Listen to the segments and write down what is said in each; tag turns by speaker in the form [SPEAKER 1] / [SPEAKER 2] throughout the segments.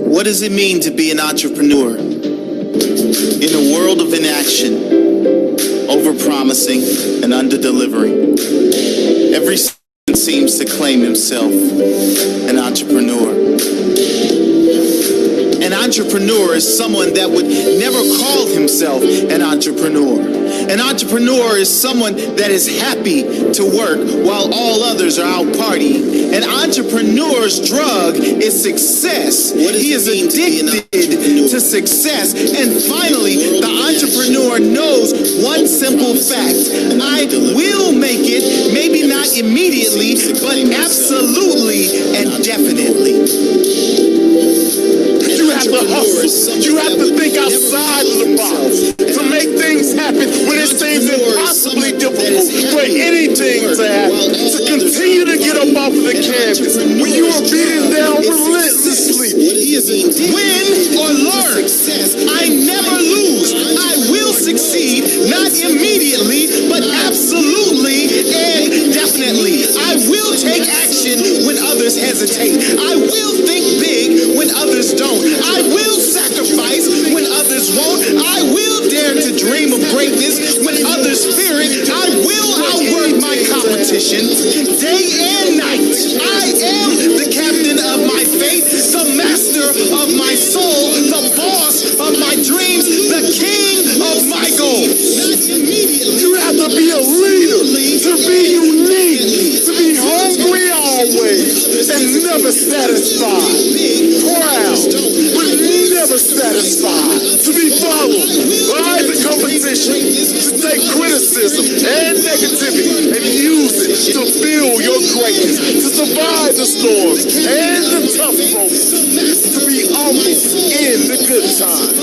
[SPEAKER 1] What does it mean to be an entrepreneur? In a world of inaction, over-promising and under-delivering, every student seems to claim himself an entrepreneur. An entrepreneur is someone that would never call himself an entrepreneur. An entrepreneur is someone that is happy to work while all others are out partying. An entrepreneur's drug is success. He is addicted to success. And finally, the entrepreneur knows one simple fact. I will make it, maybe not immediately, but absolutely and definitely.
[SPEAKER 2] You have to hustle. You have to think outside of the box to make things happen when it seems impossibly difficult for anything to happen. To continue to get up off of the canvas when you are beaten down relentlessly.
[SPEAKER 1] Win or learn. I never lose. I will succeed, not immediately, but absolutely and definitely. I will take action when others hesitate. I will think big when others don't. I will sacrifice when others won't. I will dare to dream of greatness when others fear it. I will outwork my competition day and night. I am the captain of my fate, the master of my soul, the boss of my dreams, the king of my goals.
[SPEAKER 2] You have to be a leader, to be unique, to be hungry always, and never satisfied. Proud, but never satisfied. To be followed by the competition, to take criticism and negativity and use it to build your greatness, to survive the storms and the tough moments, to be humble in the good times.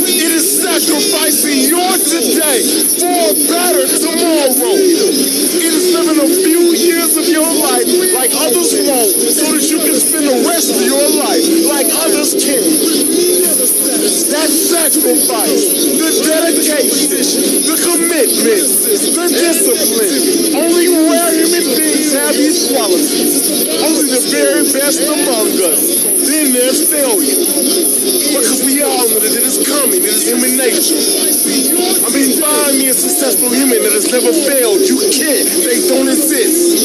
[SPEAKER 2] It is sacrificing your today for a better tomorrow. It is living a few years of your life like others won't, so that you can spend the rest of your life like others can. That sacrifice, the dedication, the commitment, the discipline. Only rare human beings have these qualities. Only the very best among us. Then there's failure. Because we all know that it is coming. It is human nature. I mean, find me a successful human that has never failed. You can't. They don't exist.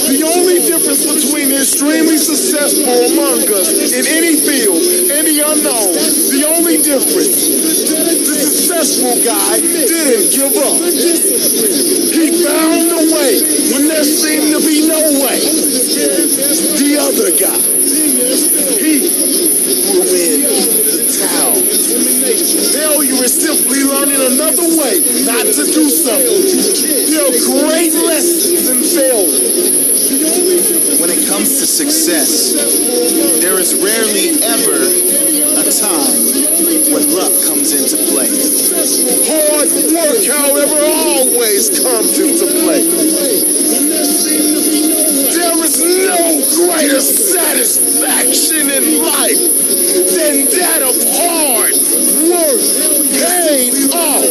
[SPEAKER 2] The only difference between the extremely successful among us in any field and the unknown, the only difference, the successful guy didn't give up. He found a way when there seemed to be no way. The other guy, he threw in the towel. Failure is simply learning another way not to do something. There are great lessons in failure.
[SPEAKER 1] When it comes to success, there is rarely ever a time when luck comes into play.
[SPEAKER 2] Hard work, however, always comes into play. There is no greater satisfaction in life than that of hard work paid off.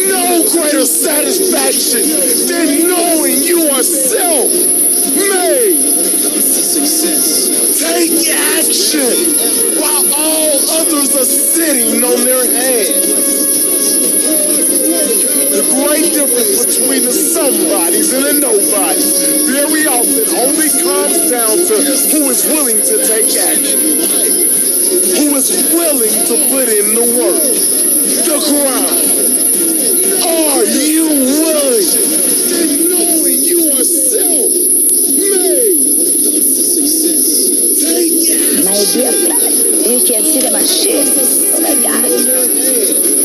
[SPEAKER 2] No greater satisfaction than knowing you are self-made. Take action while all others are sitting on their hands. The great difference between the somebodies and the nobodies very often only comes down to who is willing to take action, who is willing to put in the work, the grind. Are you willing? And knowing you are self-made.
[SPEAKER 3] My dear friend, you can see the machine. Oh my God.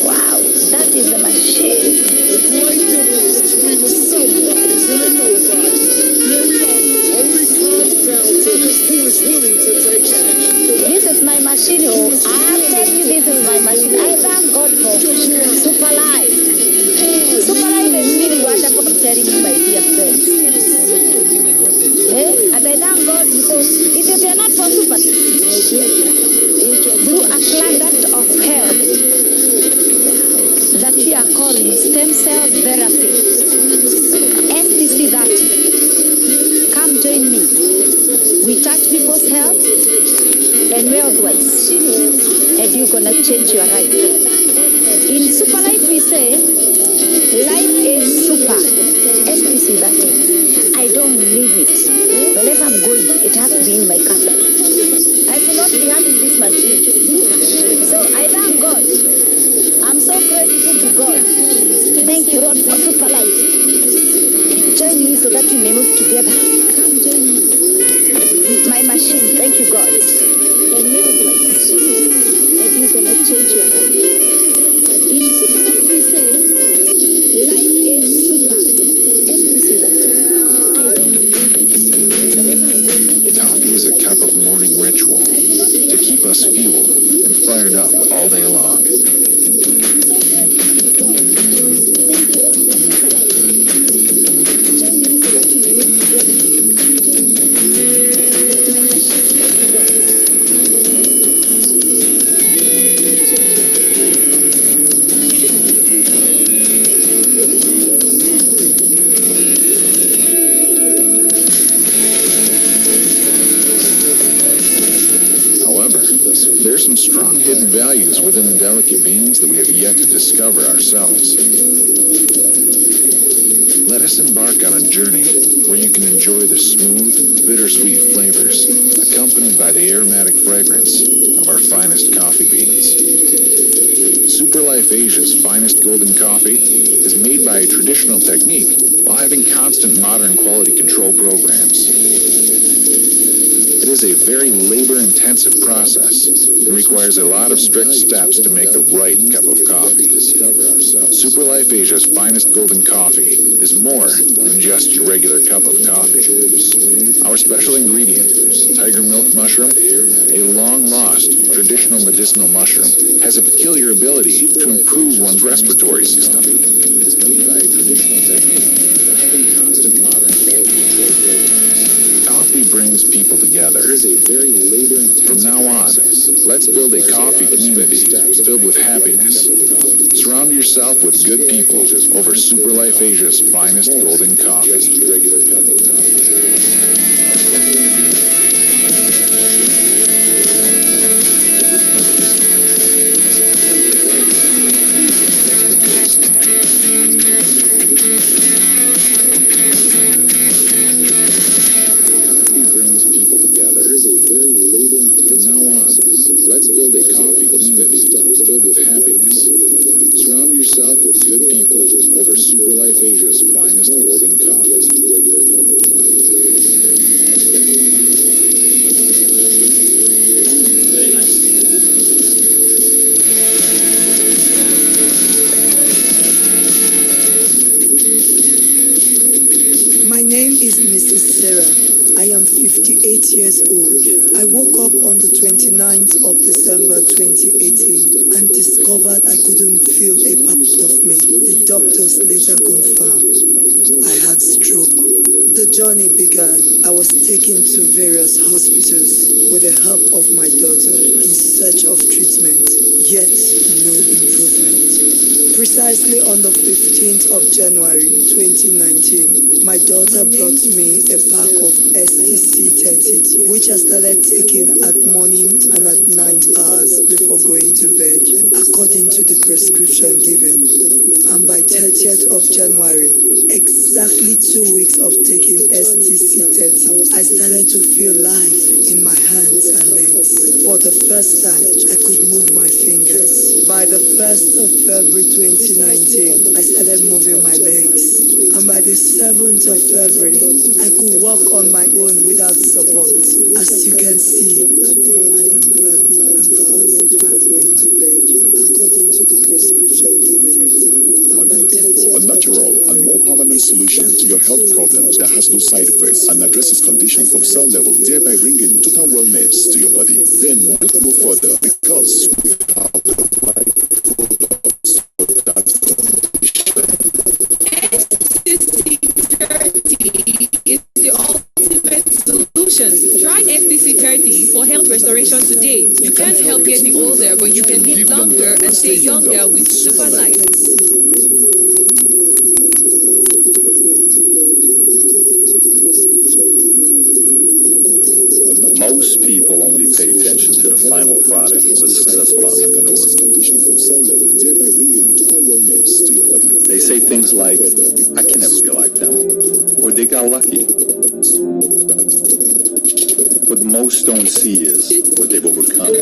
[SPEAKER 3] Wow, that is the machine.
[SPEAKER 2] The great difference between the somebodies and the nobodies very often only comes down to who is willing to take action.
[SPEAKER 3] This is my machine. Oh, I'm telling you, this is my machine. I And where otherwise are you gonna change your life? In Super Life we say, life is super. SPC that is. I don't leave it. Wherever I'm going, it has to be in my car. I will not be having this machine. So I thank God. I'm so grateful to God. Thank you, Lord, for Super Life. Join me so that we may move together. My machine, thank you, God. And your voice, that you're gonna change your life. In Super Life we say, life is super. SPC that.
[SPEAKER 4] Coffee is a cup of morning ritual to keep us fueled and fired up all day long. There's some strong hidden values within the delicate beans that we have yet to discover ourselves. Let us embark on a journey where you can enjoy the smooth, bittersweet flavors accompanied by the aromatic fragrance of our finest coffee beans. Super Life Asia's finest golden coffee is made by a traditional technique while having constant modern quality control programs. It is a very labor-intensive process and requires a lot of strict steps to make the right cup of coffee. Super Life Asia's finest golden coffee is more than just your regular cup of coffee. Our special ingredient, tiger milk mushroom, a long-lost traditional medicinal mushroom, has a peculiar ability to improve one's respiratory system. It is made by a traditional technique while having constant modern quality control programs. Coffee brings people together. From now on, let's build a coffee community filled with happiness. Surround yourself with good people over Super Life Asia's finest golden coffee. Let's build a coffee community filled with happiness. Surround yourself with good people over Super Life Asia's finest golden coffee.
[SPEAKER 5] Very nice.
[SPEAKER 6] My name is Mrs. Sarah. I am 58 years old. I woke up on the 29th of December 2018 and discovered I couldn't feel a part of me. The doctors later confirmed I had stroke. The journey began. I was taken to various hospitals with the help of my daughter in search of treatment, yet no improvement. Precisely on the 15th of January 2019, my daughter brought me a pack of STC-30, which I started taking at morning and at night hours before going to bed, according to the prescription given. And by 30th of January, exactly 2 weeks of taking STC-30, I started to feel life in my hands and legs. For the first time, I could move my fingers. By the 1st of February 2019, I started moving my legs. And by the 7th of February, I could walk on my own without support. As you can see, today I am well and fully back on my bed, according to the prescription given.
[SPEAKER 7] A natural and more permanent solution to your health problems that has no side effects and addresses conditions from cell level, thereby bringing total wellness to your body. Then look no further, because we have the right products for that condition.
[SPEAKER 8] STC-30 is the ultimate solution. Try STC-30 for health restoration today. You can't help getting older, but you can live longer and stay younger with Super Life.
[SPEAKER 9] Most
[SPEAKER 5] people only pay attention to the final product of a successful entrepreneur. They say things like, I can never be like them, or they got lucky. What most don't see is what they've overcome.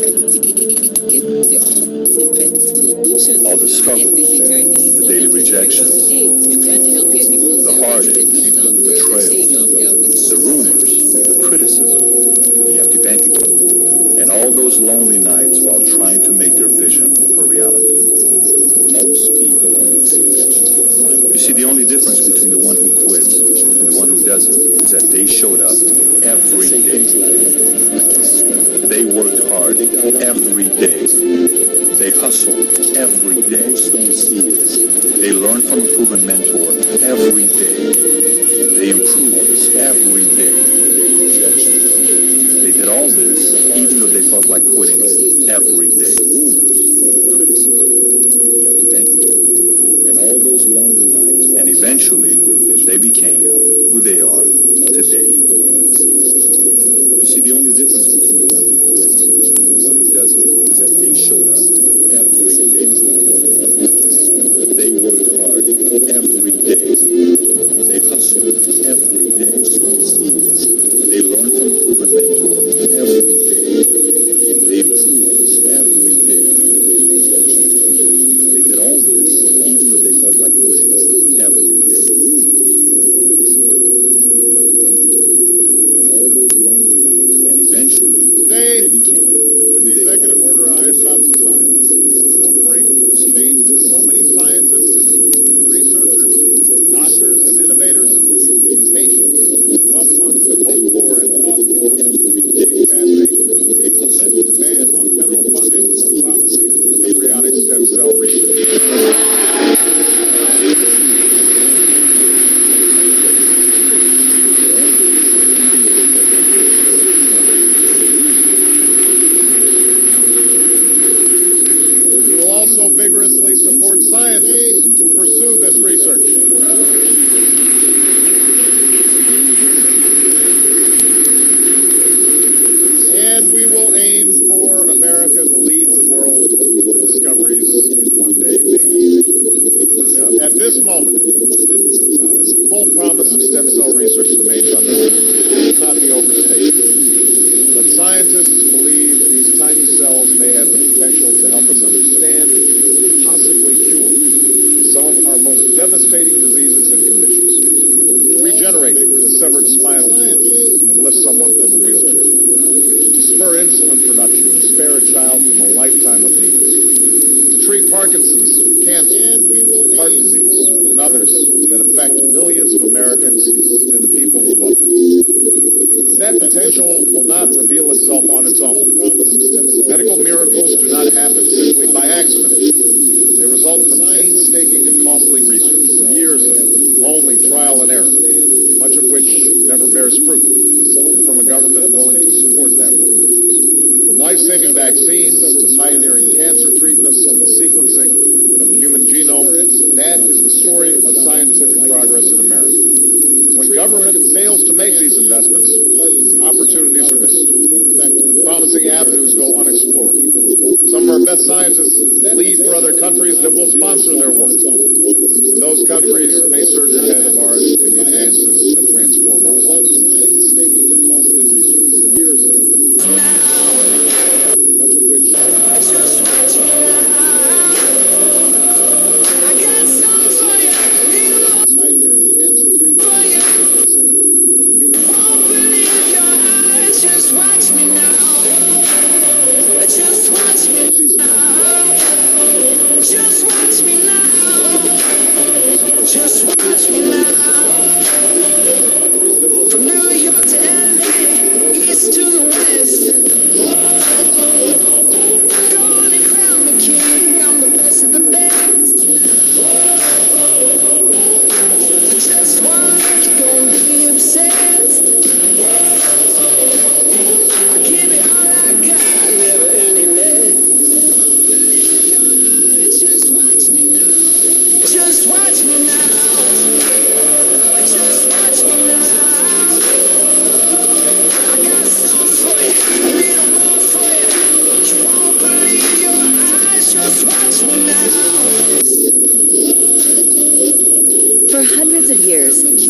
[SPEAKER 5] All the struggle, the daily rejections, the heartache, the betrayal, the rumors, the criticism, the empty bank account, and all those lonely nights while trying to make their vision a reality. Most people only pay attention to the final. You see, the only difference between the one who quits and the one who doesn't is that they showed up every day. They worked hard every day. They hustled every day. They learned from a proven mentor every day. They improved every day. They did all this even though they felt like quitting every day. Criticism, the empty bank account, and all those lonely nights. And eventually, they became who they are today. You see, the only difference between the one who quits and the one who doesn't is that they showed up every day. They worked hard every day. They hustled every day. They learned from a proven mentor every day. They improved every day. They did all this even though they felt like quitting every day. Criticism, the empty bank account, and all those lonely nights. And eventually,
[SPEAKER 2] Today,
[SPEAKER 5] they became
[SPEAKER 2] with the executive order I am about to sign, we will bring the change that so many scientists and researchers, doctors and innovators, patients and loved ones have hoped for and fought for these past 8 years. They will lift the ban on federal funding for promising embryonic stem cell research. Also vigorously support scientists who pursue this research. And we will aim for America to lead the world in the discoveries it one day may yield. At this moment, the full promise of stem cell research remains unknown. It should not be overstated. But scientists believe these tiny cells may have the potential to help us understand and possibly cure some of our most devastating diseases and conditions, to regenerate the severed spinal cord and lift someone from a wheelchair, to spur insulin production and spare a child from a lifetime of needles, to treat Parkinson's, cancer, heart disease, and others that affect millions of Americans and the people who love them. That potential will not reveal itself on its own. Medical miracles do not happen simply by accident. They result from painstaking and costly research, from years of lonely trial and error, much of which never bears fruit, and from a government willing to support that work. From life-saving vaccines to pioneering cancer treatments to the sequencing of the human genome, that is the story of scientific progress in America. When government fails to make these investments, opportunities are missed. Promising avenues go unexplored. Some of our best scientists leave for other countries that will sponsor their work. And those countries may surge ahead of ours in the advances that transform our lives. Painstaking and costly research for years of much of which pioneering cancer treatment of the human
[SPEAKER 9] Just watch me now. Just watch me now. Just watch me now. Just watch me now. From New York to LA, east to the west. Go on and crown me king. I'm the best of the best. I just want you don't be obsessed. I give it all I got, never any less. Just watch me now. Just watch me now. Just watch me now. I got something for you.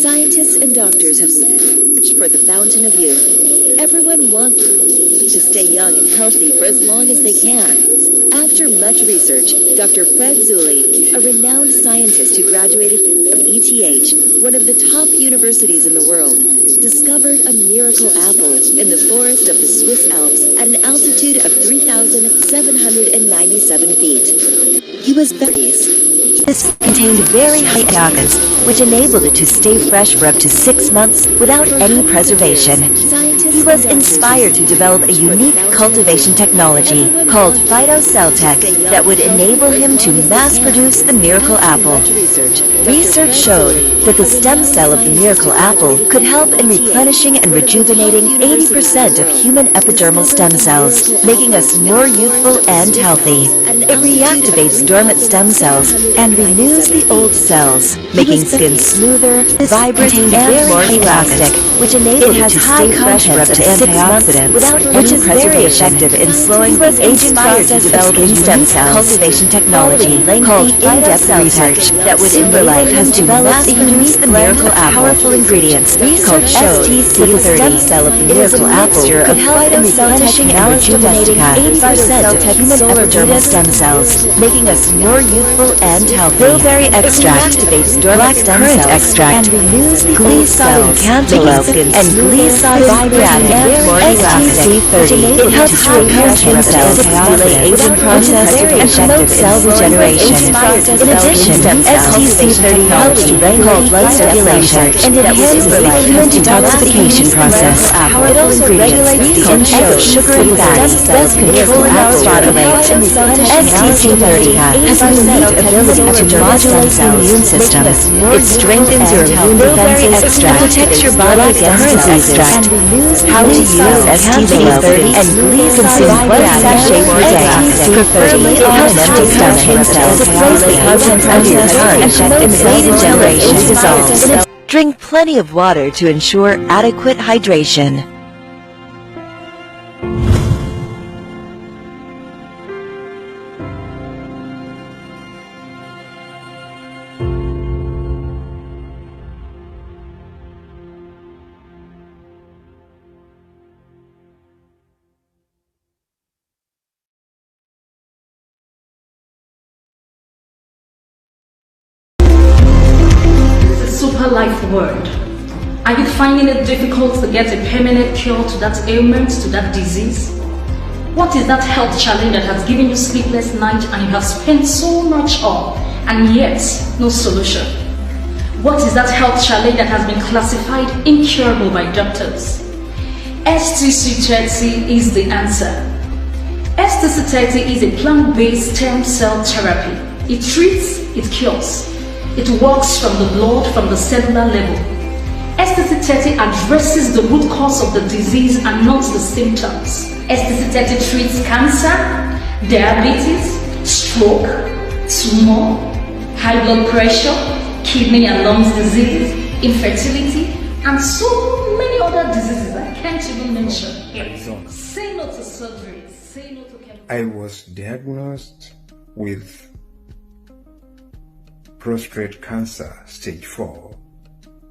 [SPEAKER 10] Scientists and doctors have searched for the fountain of youth. Everyone wants to stay young and healthy for as long as they can. After much research, Dr. Fred Zulli, a renowned scientist who graduated from ETH, one of the top universities in the world, discovered a miracle apple in the forest of the Swiss Alps at an altitude of 3,797 feet. He was This contained very high antioxidants, which enabled it to stay fresh for up to 6 months without any preservation. He was inspired to develop a unique cultivation technology called PhytoCellTech that would enable him to mass-produce the miracle apple. Research showed that the stem cell of the miracle apple could help in replenishing and rejuvenating 80% of human epidermal stem cells, making us more youthful and healthy. It reactivates dormant stem cells and renews the old cells, making skin smoother, vibrant, and more elastic, which enables it to stay fresh for up to 6 months without which is very effective in slowing the aging process of skin stem cells. Cultivation technology called in-depth research that would Superlife has developed a unique the miracle apple. Powerful ingredients called STC30 that the stem cell of the miracle apple could help in replenishing and rejuvenating 80% of human epidermal stem cells, making us more youthful and healthy. Bilberry extract activates dormant stem cells extract and renews the old cells, cantaloupe and glycine vibrant and more elastic. It helps to repair skin cells, delay aging process, and promote cell regeneration. In addition, STC30 helps to regulate blood circulation and enhances the human detoxification process. It also regulates the intake of sugary fats, thus controlling our body weight. STC30 has a unique ability to modulate the immune system. It strengthens your immune defenses and protects your body against diseases. How to use STC30 and consume 1 sachet per day, preferably on an empty stomach. Replace the contents under your tongue and promote regeneration dissolves. Drink plenty of water to ensure adequate hydration.
[SPEAKER 11] Super life word. Are you finding it difficult to get a permanent cure to that ailment, to that disease? What is that health challenge that has given you sleepless nights and you have spent so much on and yet no solution? What is that health challenge that has been classified incurable by doctors? STC30 is the answer. STC30 is a plant-based stem cell therapy. It treats, it cures. It works from the blood, from the cellular level. STC30 addresses the root cause of the disease and not the symptoms. STC30 treats cancer, diabetes, stroke, tumor, high blood pressure, kidney and lungs disease, infertility, and so many other diseases I can't even mention here. Say no to surgery, say no to chemotherapy.
[SPEAKER 12] I was diagnosed with prostate cancer stage 4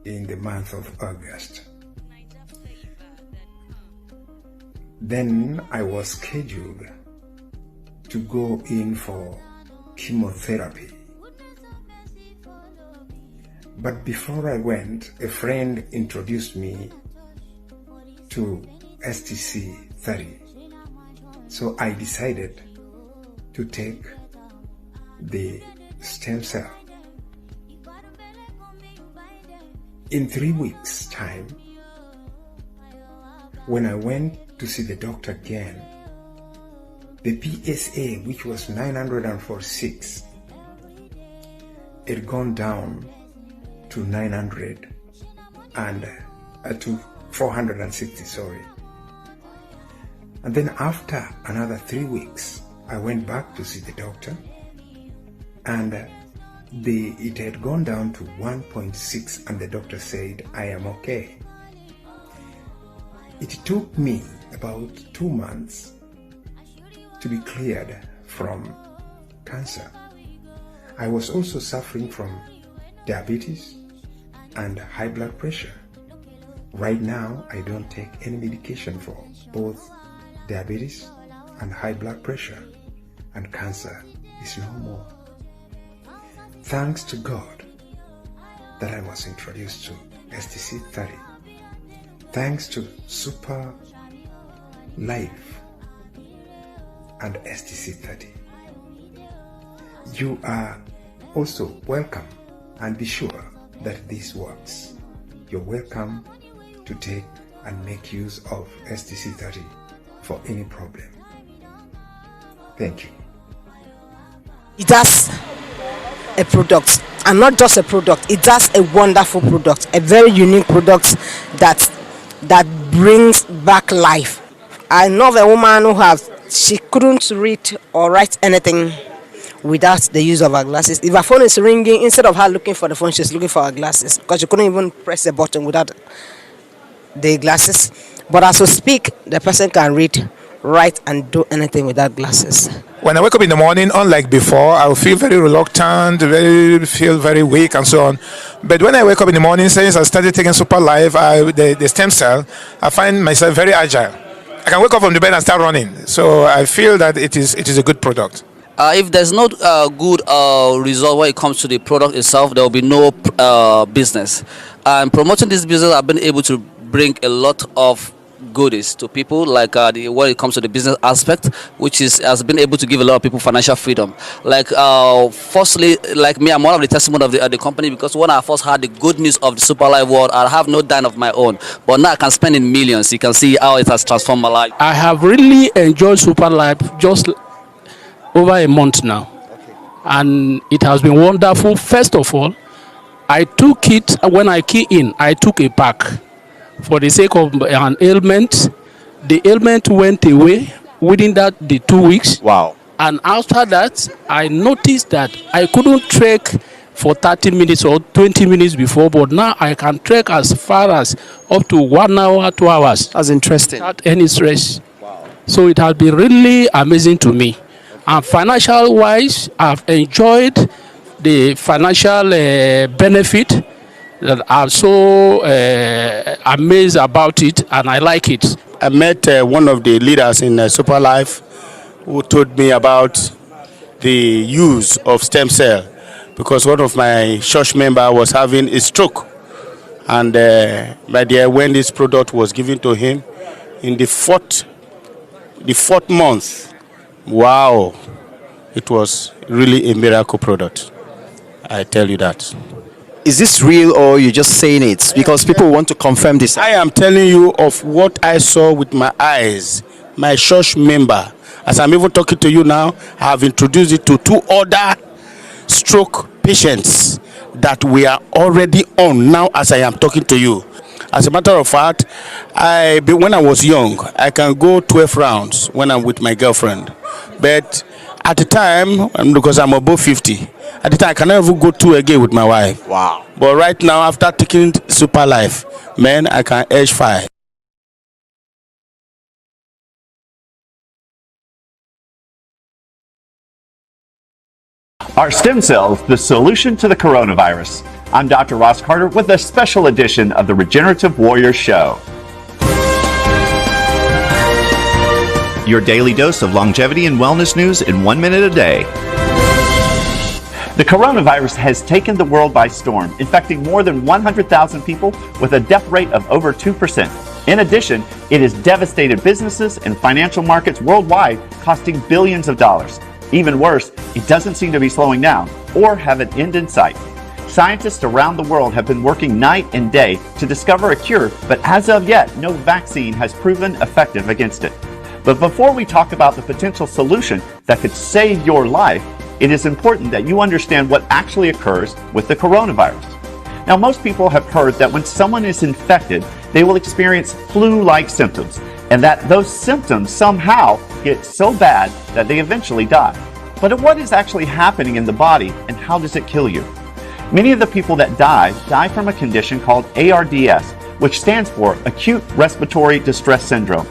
[SPEAKER 12] in the month of August. Then I was scheduled to go in for chemotherapy. But before I went, a friend introduced me to STC30. So I decided to take the stem cell. In 3 weeks' time, when I went to see the doctor again, the PSA, which was 946, had gone down to 900 and to 460, sorry. And then after another 3 weeks, I went back to see the doctor, and it had gone down to 1.6, and the doctor said, I am okay. It took me about 2 months to be cleared from cancer. I was also suffering from diabetes, and high blood pressure. Right now, I don't take any medication for both diabetes and high blood pressure, and cancer is no more. Thanks to God that I was introduced to STC 30. Thanks to Super Life and STC 30. You are also welcome, and be sure that this works. You're welcome to take and make use of STC 30 for any problem. Thank you.
[SPEAKER 13] It has a product, and not just a product, it has a wonderful product, a very unique product that brings back life. I know of a woman who she couldn't read or write anything without the use of her glasses. If her phone is ringing, instead of her looking for the phone, she's looking for her glasses, because she couldn't even press the button without the glasses. But as we speak, the person can read, write, and do anything without glasses.
[SPEAKER 14] When I wake up in the morning, unlike before, I will feel very reluctant, feel very weak, and so on. But when I wake up in the morning, since I started taking Super Life, the stem cell, I find myself very agile. I can wake up from the bed and start running. So I feel that it is a good product.
[SPEAKER 15] If there's no good result when it comes to the product itself, there will be no business. And promoting this business, I've been able to bring a lot of goodies to people, like when it comes to the business aspect, which has been able to give a lot of people financial freedom. Like firstly, like me, I'm one of the testimony of the company, because when I first had the good news of the Super Life world, I have no dime of my own, but now I can spend in millions. You can see how it has transformed my life.
[SPEAKER 16] I have really enjoyed Super Life just over a month now, and it has been wonderful. First of all, I took it when I key in. I took a pack for the sake of an ailment. The ailment went away within the 2 weeks.
[SPEAKER 17] Wow.
[SPEAKER 16] And after that, I noticed that I couldn't trek for 30 minutes or 20 minutes before, but now I can trek as far as up to 1 hour, 2 hours.
[SPEAKER 17] That's interesting.
[SPEAKER 16] Without any stress. Wow. So it has been really amazing to me. And financial wise, I've enjoyed the financial benefit, that I'm so amazed about it, and I like it.
[SPEAKER 2] I met one of the leaders in Super Life who told me about the use of stem cell, because one of my church members was having a stroke, and when this product was given to him in the fourth month, wow, it was really a miracle product. I tell you that.
[SPEAKER 17] Is this real, or you're just saying it because people want to confirm this?
[SPEAKER 2] I am telling you of what I saw with my eyes. My church member, as I'm even talking to you now, I have introduced it to 2 other stroke patients that we are already on now as I am talking to you. As a matter of fact, when I was young, I can go 12 rounds when I'm with my girlfriend. But at the time, because I'm above 50, at the time I cannot even go 2 again with my wife.
[SPEAKER 17] Wow.
[SPEAKER 2] But right now, after taking Super Life, man, I can edge 5.
[SPEAKER 18] Are stem cells the solution to the coronavirus? I'm Dr. Ross Carter with a special edition of the Regenerative Warrior Show. Your daily dose of longevity and wellness news in 1 minute a day. The coronavirus has taken the world by storm, infecting more than 100,000 people with a death rate of over 2%. In addition, it has devastated businesses and financial markets worldwide, costing billions of dollars. Even worse, it doesn't seem to be slowing down or have an end in sight. Scientists around the world have been working night and day to discover a cure, but as of yet, no vaccine has proven effective against it. But before we talk about the potential solution that could save your life, it is important that you understand what actually occurs with the coronavirus. Now, most people have heard that when someone is infected, they will experience flu-like symptoms, and that those symptoms somehow get so bad that they eventually die. But what is actually happening in the body, and how does it kill you? Many of the people that die from a condition called ARDS, which stands for Acute Respiratory Distress Syndrome.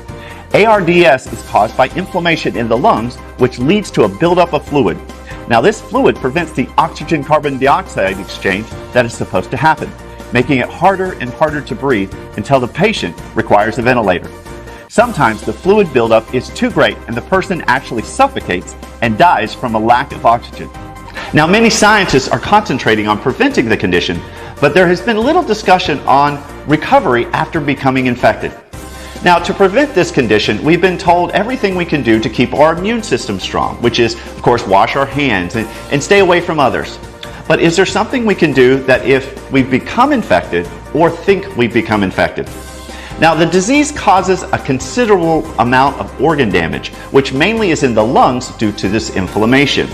[SPEAKER 18] ARDS is caused by inflammation in the lungs, which leads to a buildup of fluid. Now, this fluid prevents the oxygen-carbon dioxide exchange that is supposed to happen, making it harder and harder to breathe until the patient requires a ventilator. Sometimes the fluid buildup is too great and the person actually suffocates and dies from a lack of oxygen. Now, many scientists are concentrating on preventing the condition, but there has been little discussion on recovery after becoming infected. Now, to prevent this condition, we've been told everything we can do to keep our immune system strong, which is, of course, wash our hands and stay away from others. But is there something we can do that if we've become infected or think we've become infected? Now, the disease causes a considerable amount of organ damage, which mainly is in the lungs due to this inflammation.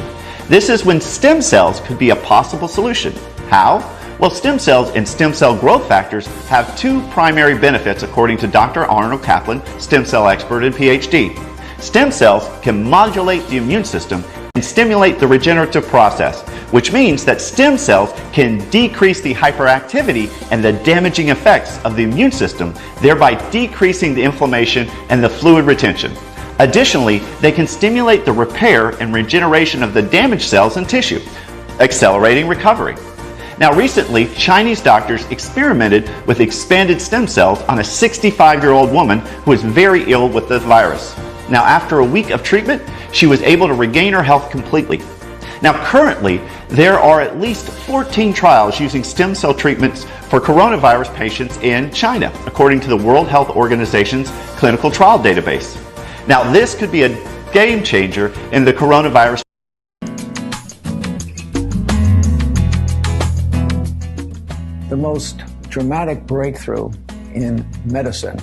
[SPEAKER 18] This is when stem cells could be a possible solution. How? Well, stem cells and stem cell growth factors have two primary benefits according to Dr. Arnold Kaplan, stem cell expert and PhD. Stem cells can modulate the immune system and stimulate the regenerative process, which means that stem cells can decrease the hyperactivity and the damaging effects of the immune system, thereby decreasing the inflammation and the fluid retention. Additionally, they can stimulate the repair and regeneration of the damaged cells and tissue, accelerating recovery. Now, recently, Chinese doctors experimented with expanded stem cells on a 65-year-old woman who was very ill with the virus. Now, after a week of treatment, she was able to regain her health completely. Now, currently, there are at least 14 trials using stem cell treatments for coronavirus patients in China, according to the World Health Organization's clinical trial database. Now, this could be a game changer in the coronavirus.
[SPEAKER 19] The most dramatic breakthrough in medicine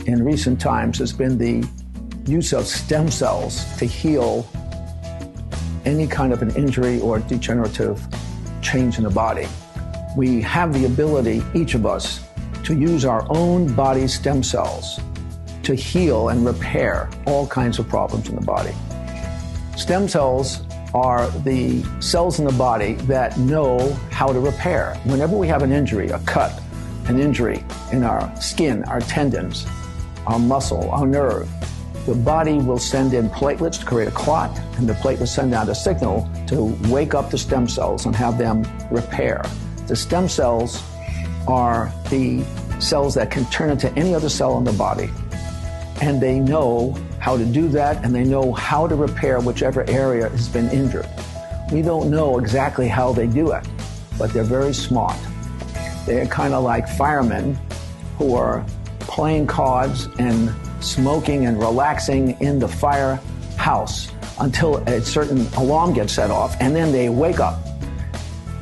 [SPEAKER 19] in recent times has been the use of stem cells to heal any kind of an injury or degenerative change in the body. We have the ability, each of us, to use our own body stem cells to heal and repair all kinds of problems in the body. Stem cells are the cells in the body that know how to repair. Whenever we have an injury, a cut, an injury in our skin, our tendons, our muscle, our nerve, the body will send in platelets to create a clot, and the platelets send out a signal to wake up the stem cells and have them repair. The stem cells are the cells that can turn into any other cell in the body, and they know how to do that, and they know how to repair whichever area has been injured. We don't know exactly how they do it, but they're very smart. They're kind of like firemen who are playing cards and smoking and relaxing in the firehouse until a certain alarm gets set off, and then they wake up.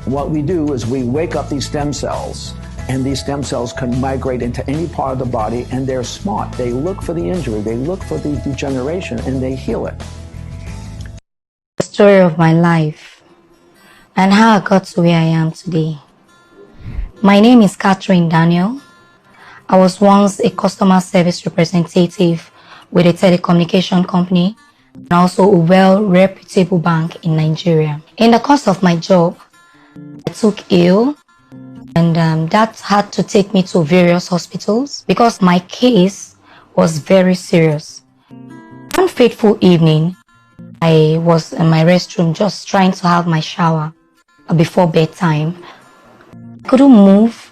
[SPEAKER 19] What we do is we wake up these stem cells, and these stem cells can migrate into any part of the body, and they're smart. They look for the injury, they look for the degeneration, and they heal it.
[SPEAKER 20] The story of my life and how I got to where I am today. My name is Catherine Daniel. I was once a customer service representative with a telecommunication company and also a well-reputable bank in Nigeria. In the course of my job, I took ill, and that had to take me to various hospitals because my case was very serious. One fateful evening, I was in my restroom just trying to have my shower before bedtime. I couldn't move.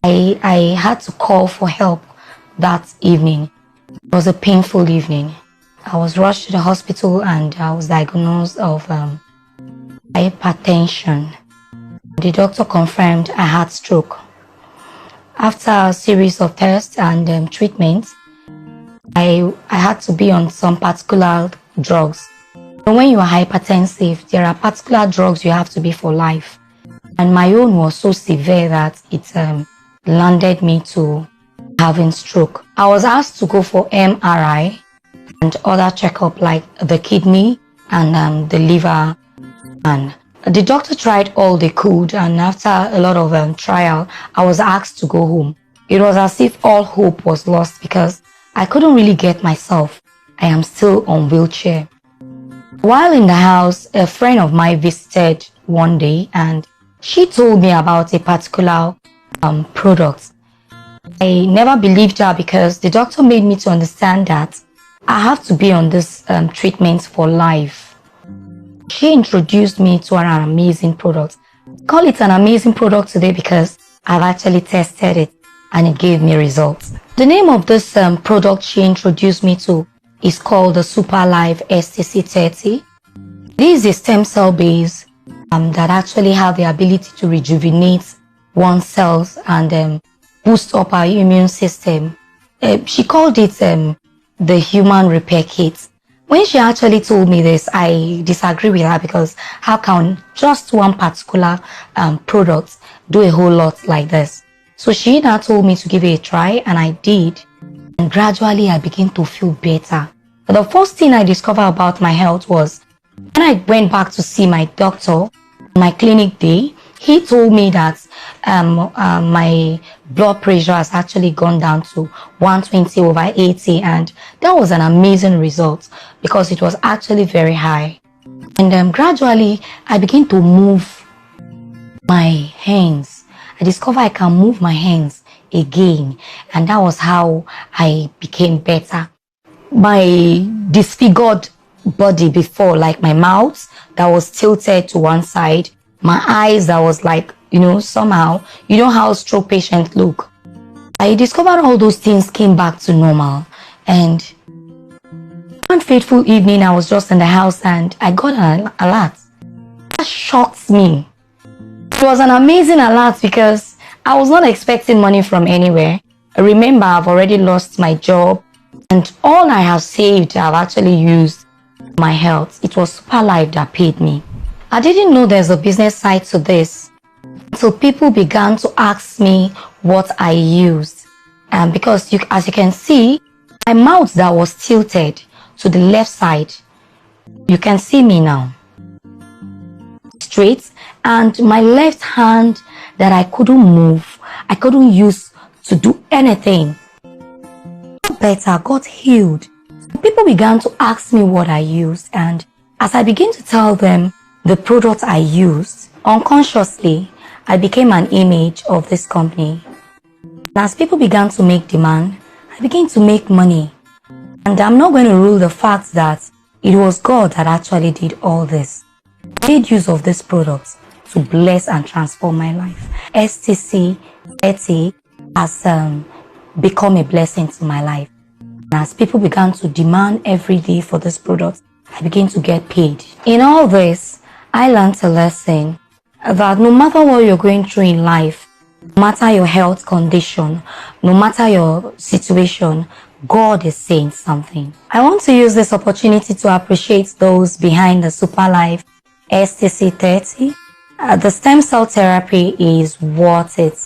[SPEAKER 20] I had to call for help that evening. It was a painful evening. I was rushed to the hospital and I was diagnosed of hypertension. The doctor confirmed I had stroke. After a series of tests and treatments, I had to be on some particular drugs. When you are hypertensive, there are particular drugs you have to be for life. And my own was so severe that it landed me to having stroke. I was asked to go for MRI and other checkup like the kidney and the liver. And the doctor tried all they could, and after a lot of trial, I was asked to go home. It was as if all hope was lost because I couldn't really get myself. I am still on wheelchair. While in the house, a friend of mine visited one day and she told me about a particular product. I never believed her because the doctor made me to understand that I have to be on this treatment for life. She introduced me to an amazing product. I call it an amazing product today because I've actually tested it and it gave me results. The name of this product she introduced me to is called the Super Life STC30. This is a stem cell base that actually have the ability to rejuvenate one's cells and boost up our immune system. She called it the human repair kit. When she actually told me this, I disagree with her because how can just one particular product do a whole lot like this? So she now told me to give it a try, and I did. And gradually I began to feel better. But the first thing I discovered about my health was when I went back to see my doctor on my clinic day, he told me that my blood pressure has actually gone down to 120/80, and that was an amazing result because it was actually very high. And gradually I began to move my hands. I discovered I can move my hands again, and that was how I became better. My disfigured body before, like my mouth that was tilted to one side, my eyes that was like, somehow, how stroke patients look. I discovered all those things came back to normal. And one fateful evening, I was just in the house and I got an alert. That shocked me. It was an amazing alert because I was not expecting money from anywhere. Remember, I've already lost my job and all I have saved, I've actually used my health. It was Super Life that paid me. I didn't know there's a business side to this. So people began to ask me what I used. And because as you can see, my mouth that was tilted to the left side, you can see me now. Straight, and my left hand that I couldn't move, I couldn't use to do anything. Got better, got healed. People began to ask me what I used, and as I began to tell them the product I used, unconsciously, I became an image of this company. And as people began to make demand, I began to make money. And I'm not going to rule the fact that it was God that actually did all this. I made use of this product to bless and transform my life. STC30 has become a blessing to my life. And as people began to demand every day for this product, I began to get paid. In all this, I learned a lesson that no matter what you're going through in life, no matter your health condition, no matter your situation, God is saying something. I want to use this opportunity to appreciate those behind the Super Life STC30. The stem cell therapy is worth it.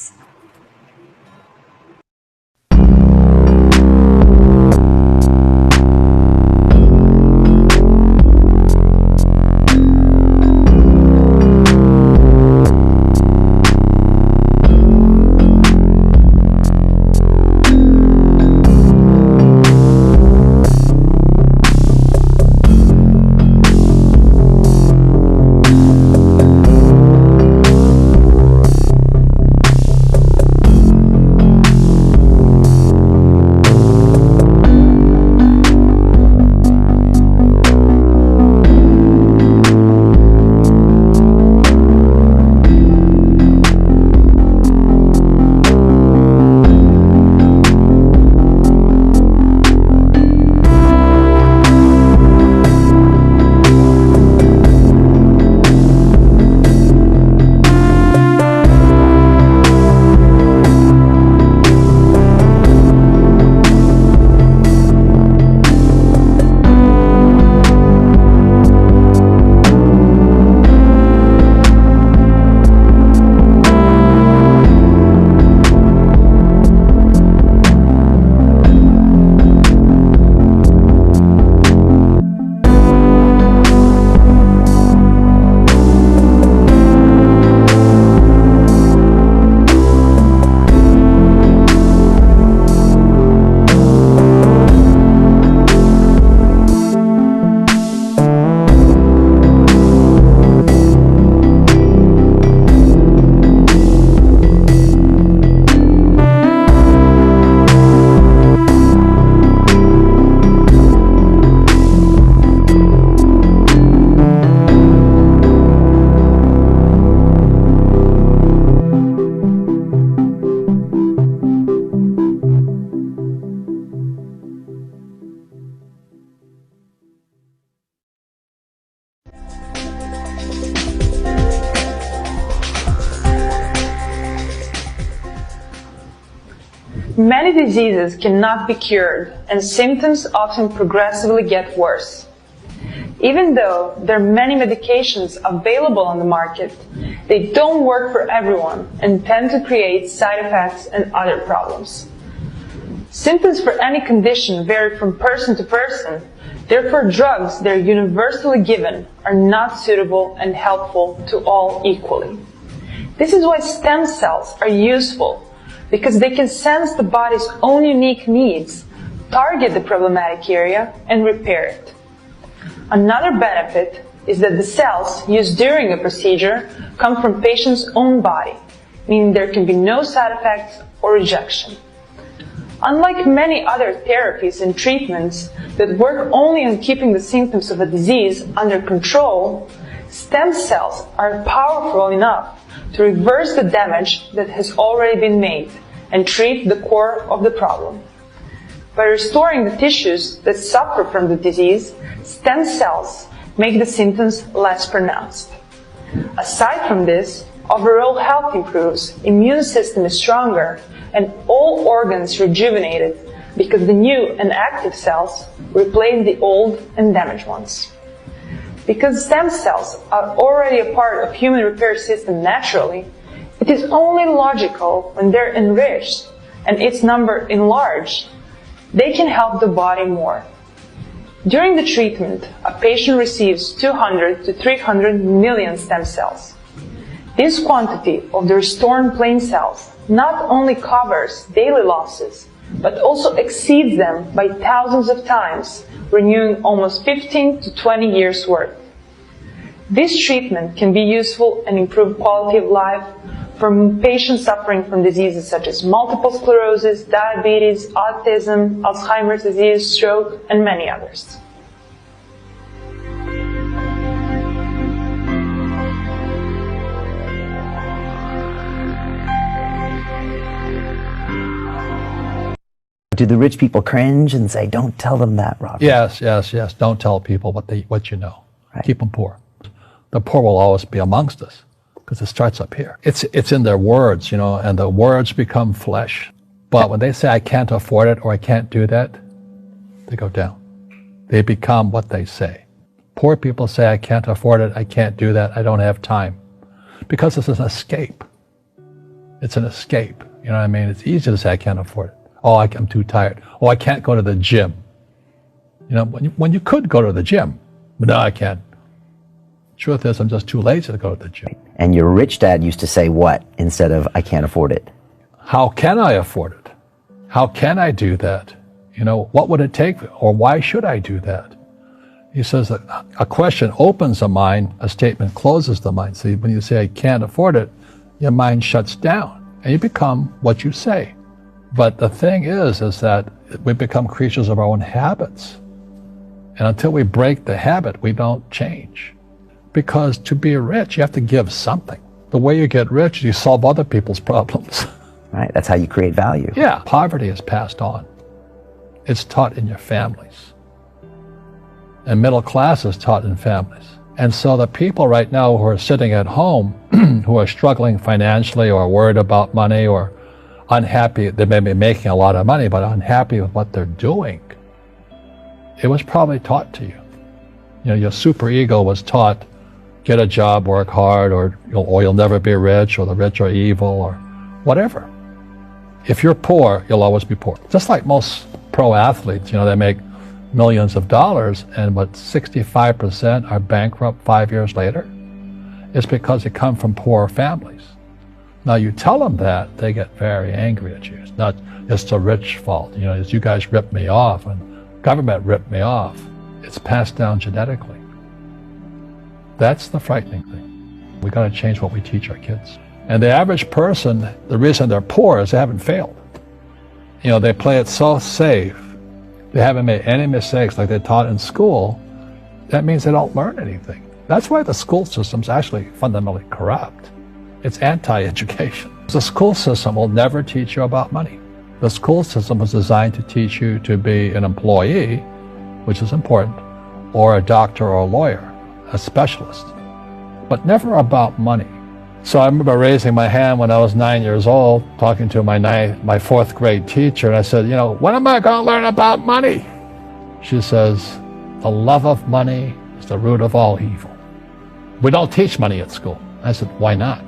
[SPEAKER 21] Many diseases cannot be cured, and symptoms often progressively get worse. Even though there are many medications available on the market, they don't work for everyone and tend to create side effects and other problems. Symptoms for any condition vary from person to person. Therefore, drugs that are universally given are not suitable and helpful to all equally. This is why stem cells are useful, because they can sense the body's own unique needs, target the problematic area, and repair it. Another benefit is that the cells used during a procedure come from patient's own body, meaning there can be no side effects or rejection. Unlike many other therapies and treatments that work only on keeping the symptoms of a disease under control, stem cells are powerful enough to reverse the damage that has already been made and treat the core of the problem. By restoring the tissues that suffer from the disease, stem cells make the symptoms less pronounced. Aside from this, overall health improves, immune system is stronger, and all organs rejuvenated because the new and active cells replace the old and damaged ones. Because stem cells are already a part of human repair system naturally, it is only logical when they're enriched and its number enlarged, they can help the body more. During the treatment, a patient receives 200 to 300 million stem cells. This quantity of the restored plain cells not only covers daily losses, but also exceeds them by thousands of times, renewing almost 15 to 20 years' worth. This treatment can be useful and improve quality of life for patients suffering from diseases such as multiple sclerosis, diabetes, autism, Alzheimer's disease, stroke, and many others.
[SPEAKER 22] Do the rich people cringe and say, don't tell them that, Robert?
[SPEAKER 23] Yes. Don't tell people what you know. Right. Keep them poor. The poor will always be amongst us because it starts up here. It's in their words, and the words become flesh. But when they say, I can't afford it or I can't do that, they go down. They become what they say. Poor people say, I can't afford it, I can't do that, I don't have time. Because it's an escape. It's an escape. You know what I mean? It's easy to say, I can't afford it. Oh, I'm too tired. Oh, I can't go to the gym. When you could go to the gym, but no, I can't. Truth is, I'm just too lazy to go to the gym.
[SPEAKER 22] And your rich dad used to say what instead of, I can't afford it?
[SPEAKER 23] How can I afford it? How can I do that? What would it take? Or why should I do that? He says that a question opens the mind, a statement closes the mind. See, when you say, I can't afford it, your mind shuts down and you become what you say. But the thing is that we become creatures of our own habits. And until we break the habit, we don't change. Because to be rich, you have to give something. The way you get rich, you solve other people's problems.
[SPEAKER 22] Right, that's how you create value.
[SPEAKER 23] Yeah, poverty is passed on. It's taught in your families. And middle class is taught in families. And so the people right now who are sitting at home, who are struggling financially or worried about money or unhappy, they may be making a lot of money, but unhappy with what they're doing, it was probably taught to you. Your superego was taught, get a job, work hard, or you'll never be rich, or the rich are evil, or whatever. If you're poor, you'll always be poor. Just like most pro athletes, they make millions of dollars, and 65% are bankrupt 5 years later. It's because they come from poor families. Now you tell them that, they get very angry at you. It's not, it's the rich fault. It's you guys ripped me off, and government ripped me off. It's passed down genetically. That's the frightening thing. We got to change what we teach our kids. And the average person, the reason they're poor is they haven't failed. They play it so safe. They haven't made any mistakes like they taught in school. That means they don't learn anything. That's why the school system's actually fundamentally corrupt. It's anti-education. The school system will never teach you about money. The school system was designed to teach you to be an employee, which is important, or a doctor or a lawyer, a specialist, but never about money. So I remember raising my hand when I was 9 years old, talking to my fourth grade teacher, and I said, when am I going to learn about money? She says, the love of money is the root of all evil. We don't teach money at school. I said, why not?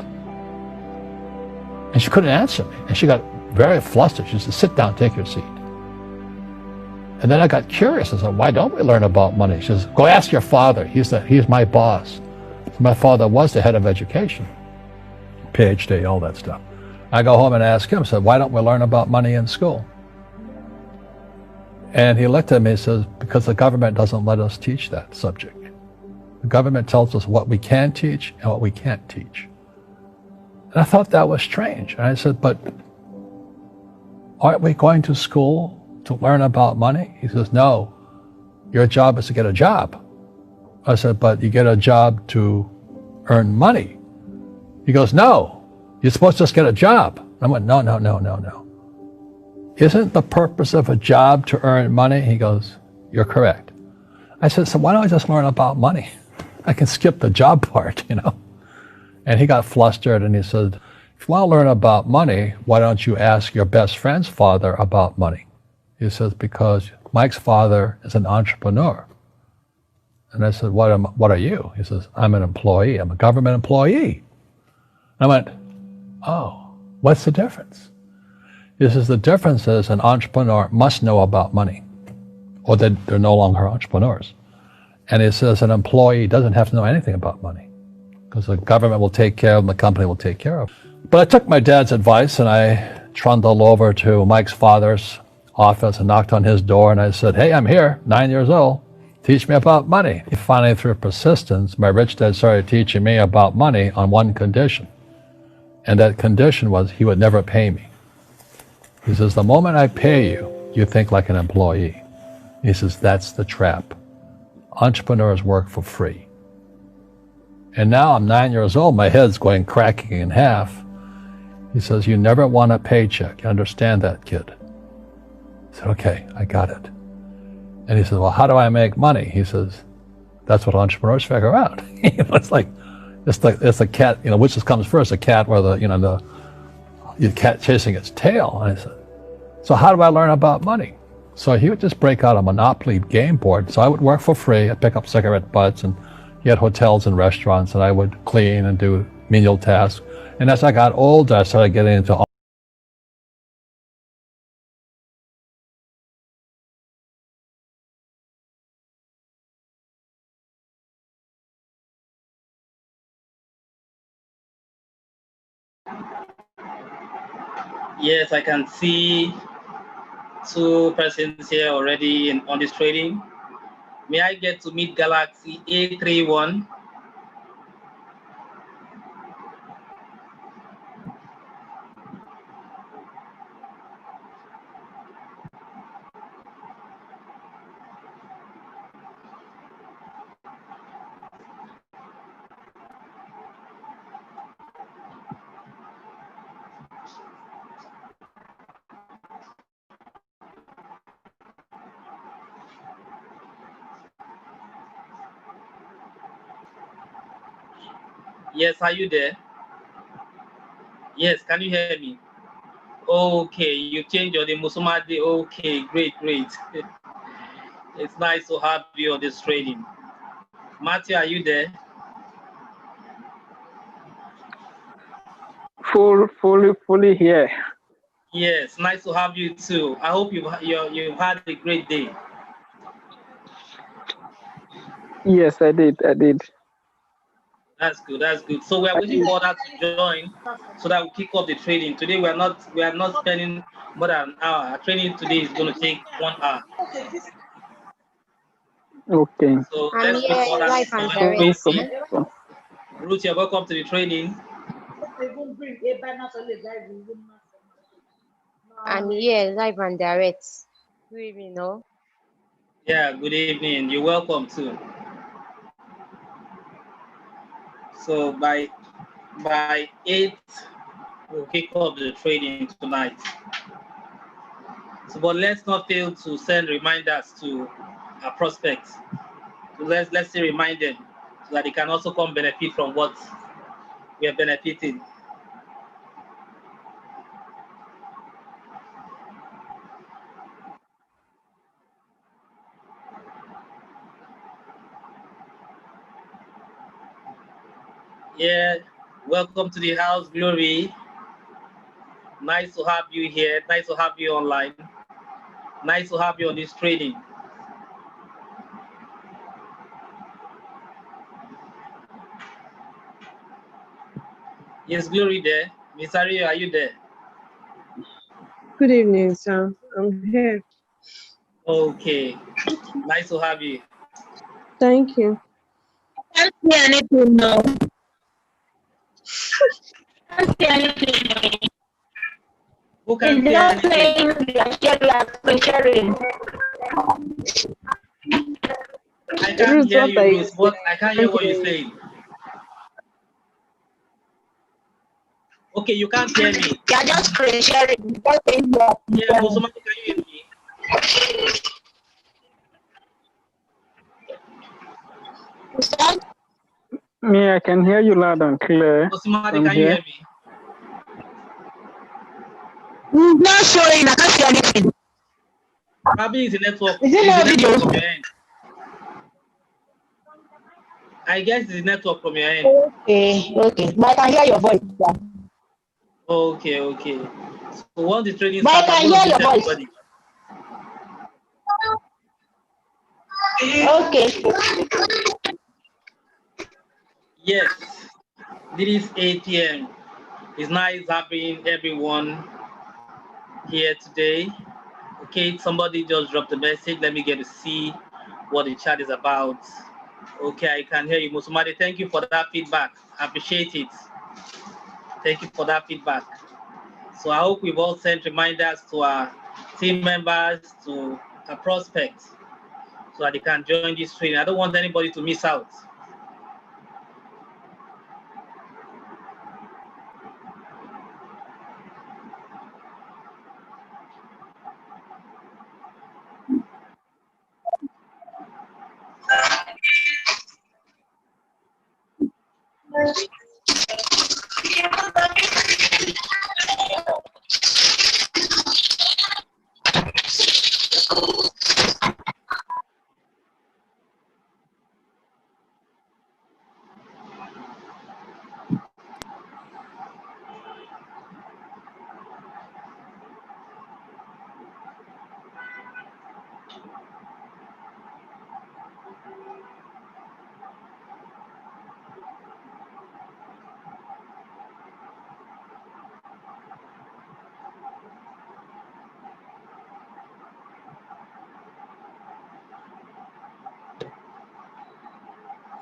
[SPEAKER 23] And she couldn't answer me. And she got very flustered. She said, sit down, take your seat. And then I got curious. I said, why don't we learn about money? She says, go ask your father. He's my boss. My father was the head of education. PhD, all that stuff. I go home and ask him, I said, why don't we learn about money in school? And he looked at me and says, because the government doesn't let us teach that subject. The government tells us what we can teach and what we can't teach. And I thought that was strange. And I said, but aren't we going to school to learn about money? He says, no, your job is to get a job. I said, but you get a job to earn money. He goes, no, you're supposed to just get a job. I went, no. Isn't the purpose of a job to earn money? He goes, you're correct. I said, so why don't I just learn about money? I can skip the job part, And he got flustered and he said, if you want to learn about money, why don't you ask your best friend's father about money? He says, because Mike's father is an entrepreneur. And I said, what are you? He says, I'm an employee. I'm a government employee. I went, oh, what's the difference? He says, the difference is an entrepreneur must know about money, or they're no longer entrepreneurs. And he says an employee doesn't have to know anything about money, because the government will take care of them, the company will take care of them. But I took my dad's advice and I trundled over to Mike's father's office and knocked on his door and I said, hey, I'm here, 9 years old. Teach me about money. Finally, through persistence, my rich dad started teaching me about money on one condition. And that condition was he would never pay me. He says, the moment I pay you, you think like an employee. He says, that's the trap. Entrepreneurs work for free. And now I'm 9 years old, my head's going cracking in half. He says, you never want a paycheck. You understand that, kid? I said, okay, I got it. And he says, well, how do I make money? He says, that's what entrepreneurs figure out. It's like a cat, which comes first, a cat or the cat chasing its tail. And I said, so how do I learn about money? So he would just break out a Monopoly game board. So I would work for free. I'd pick up cigarette butts, and he had hotels and restaurants, and I would clean and do menial tasks. And as I got older, I started getting into
[SPEAKER 1] Yes, I can see two persons here already on this trading. May I get to meet Galaxy A31? Yes, are you there? Yes, can you hear me? Okay, you changed your name, Musumadi. Okay, great. It's nice to have you on this trading. Matthew, are you there?
[SPEAKER 3] Fully here.
[SPEAKER 1] Yes, nice to have you too. I hope you've had a great day.
[SPEAKER 3] Yes, I did.
[SPEAKER 1] That's good. So we are waiting for others to join so that we kick off the trading. Today we are not spending more than an hour. Our training today is going to take 1 hour.
[SPEAKER 3] Okay.
[SPEAKER 1] So let's wait for others to join. Tracy, Ruth, you're welcome to the training.
[SPEAKER 4] I'm here live and direct. Good evening, all.
[SPEAKER 1] Yeah, good evening. You're welcome too. So by 8, we'll kick off the trading tonight. So, but let's not fail to send reminders to our prospects. So let's remind them so that they can also come benefit from what we are benefiting. Yeah, welcome to the house, Glory. Nice to have you here. Nice to have you online. Nice to have you on this training. Yes, Glory there. Miss Aria, are you there?
[SPEAKER 6] Good evening, sir. I'm here.
[SPEAKER 1] Okay. Nice to have you.
[SPEAKER 6] Thank you.
[SPEAKER 7] Can't see anything, no. Can't see anything.
[SPEAKER 1] Who can't
[SPEAKER 7] It's
[SPEAKER 1] see
[SPEAKER 7] just
[SPEAKER 1] anything?
[SPEAKER 7] saying sharing.
[SPEAKER 1] I can't hear you, Ruth. What? I can't hear what you're saying. Okay, you can't hear me.
[SPEAKER 7] You're just screen sharing.
[SPEAKER 1] Yeah, Musoma, can you hear me?
[SPEAKER 3] Me, I can hear you loud and clear.
[SPEAKER 1] Musoma,
[SPEAKER 3] I'm
[SPEAKER 1] can you
[SPEAKER 3] here.
[SPEAKER 1] hear me?
[SPEAKER 7] It's not showing. I can't see anything.
[SPEAKER 1] Probably it's the network.
[SPEAKER 7] Is it
[SPEAKER 1] It's the
[SPEAKER 7] no video?
[SPEAKER 1] network from your end. I guess it's the network from your end.
[SPEAKER 7] Okay. But I can hear your voice. Yeah.
[SPEAKER 1] Okay. So once the training
[SPEAKER 7] But I
[SPEAKER 1] starts, I'm
[SPEAKER 7] can
[SPEAKER 1] going to
[SPEAKER 7] hear
[SPEAKER 1] meet
[SPEAKER 7] your voice.
[SPEAKER 1] everybody.
[SPEAKER 7] Okay.
[SPEAKER 1] Yes, this is 8 p.m. It's nice having everyone here today. Okay, somebody just dropped a message. Let me get to see what the chat is about. Okay, I can hear you. Musumade, thank you for that feedback. I appreciate it. Thank you for that feedback. So I hope we've all sent reminders to our team members, to our prospects, so that they can join this training. I don't want anybody to miss out.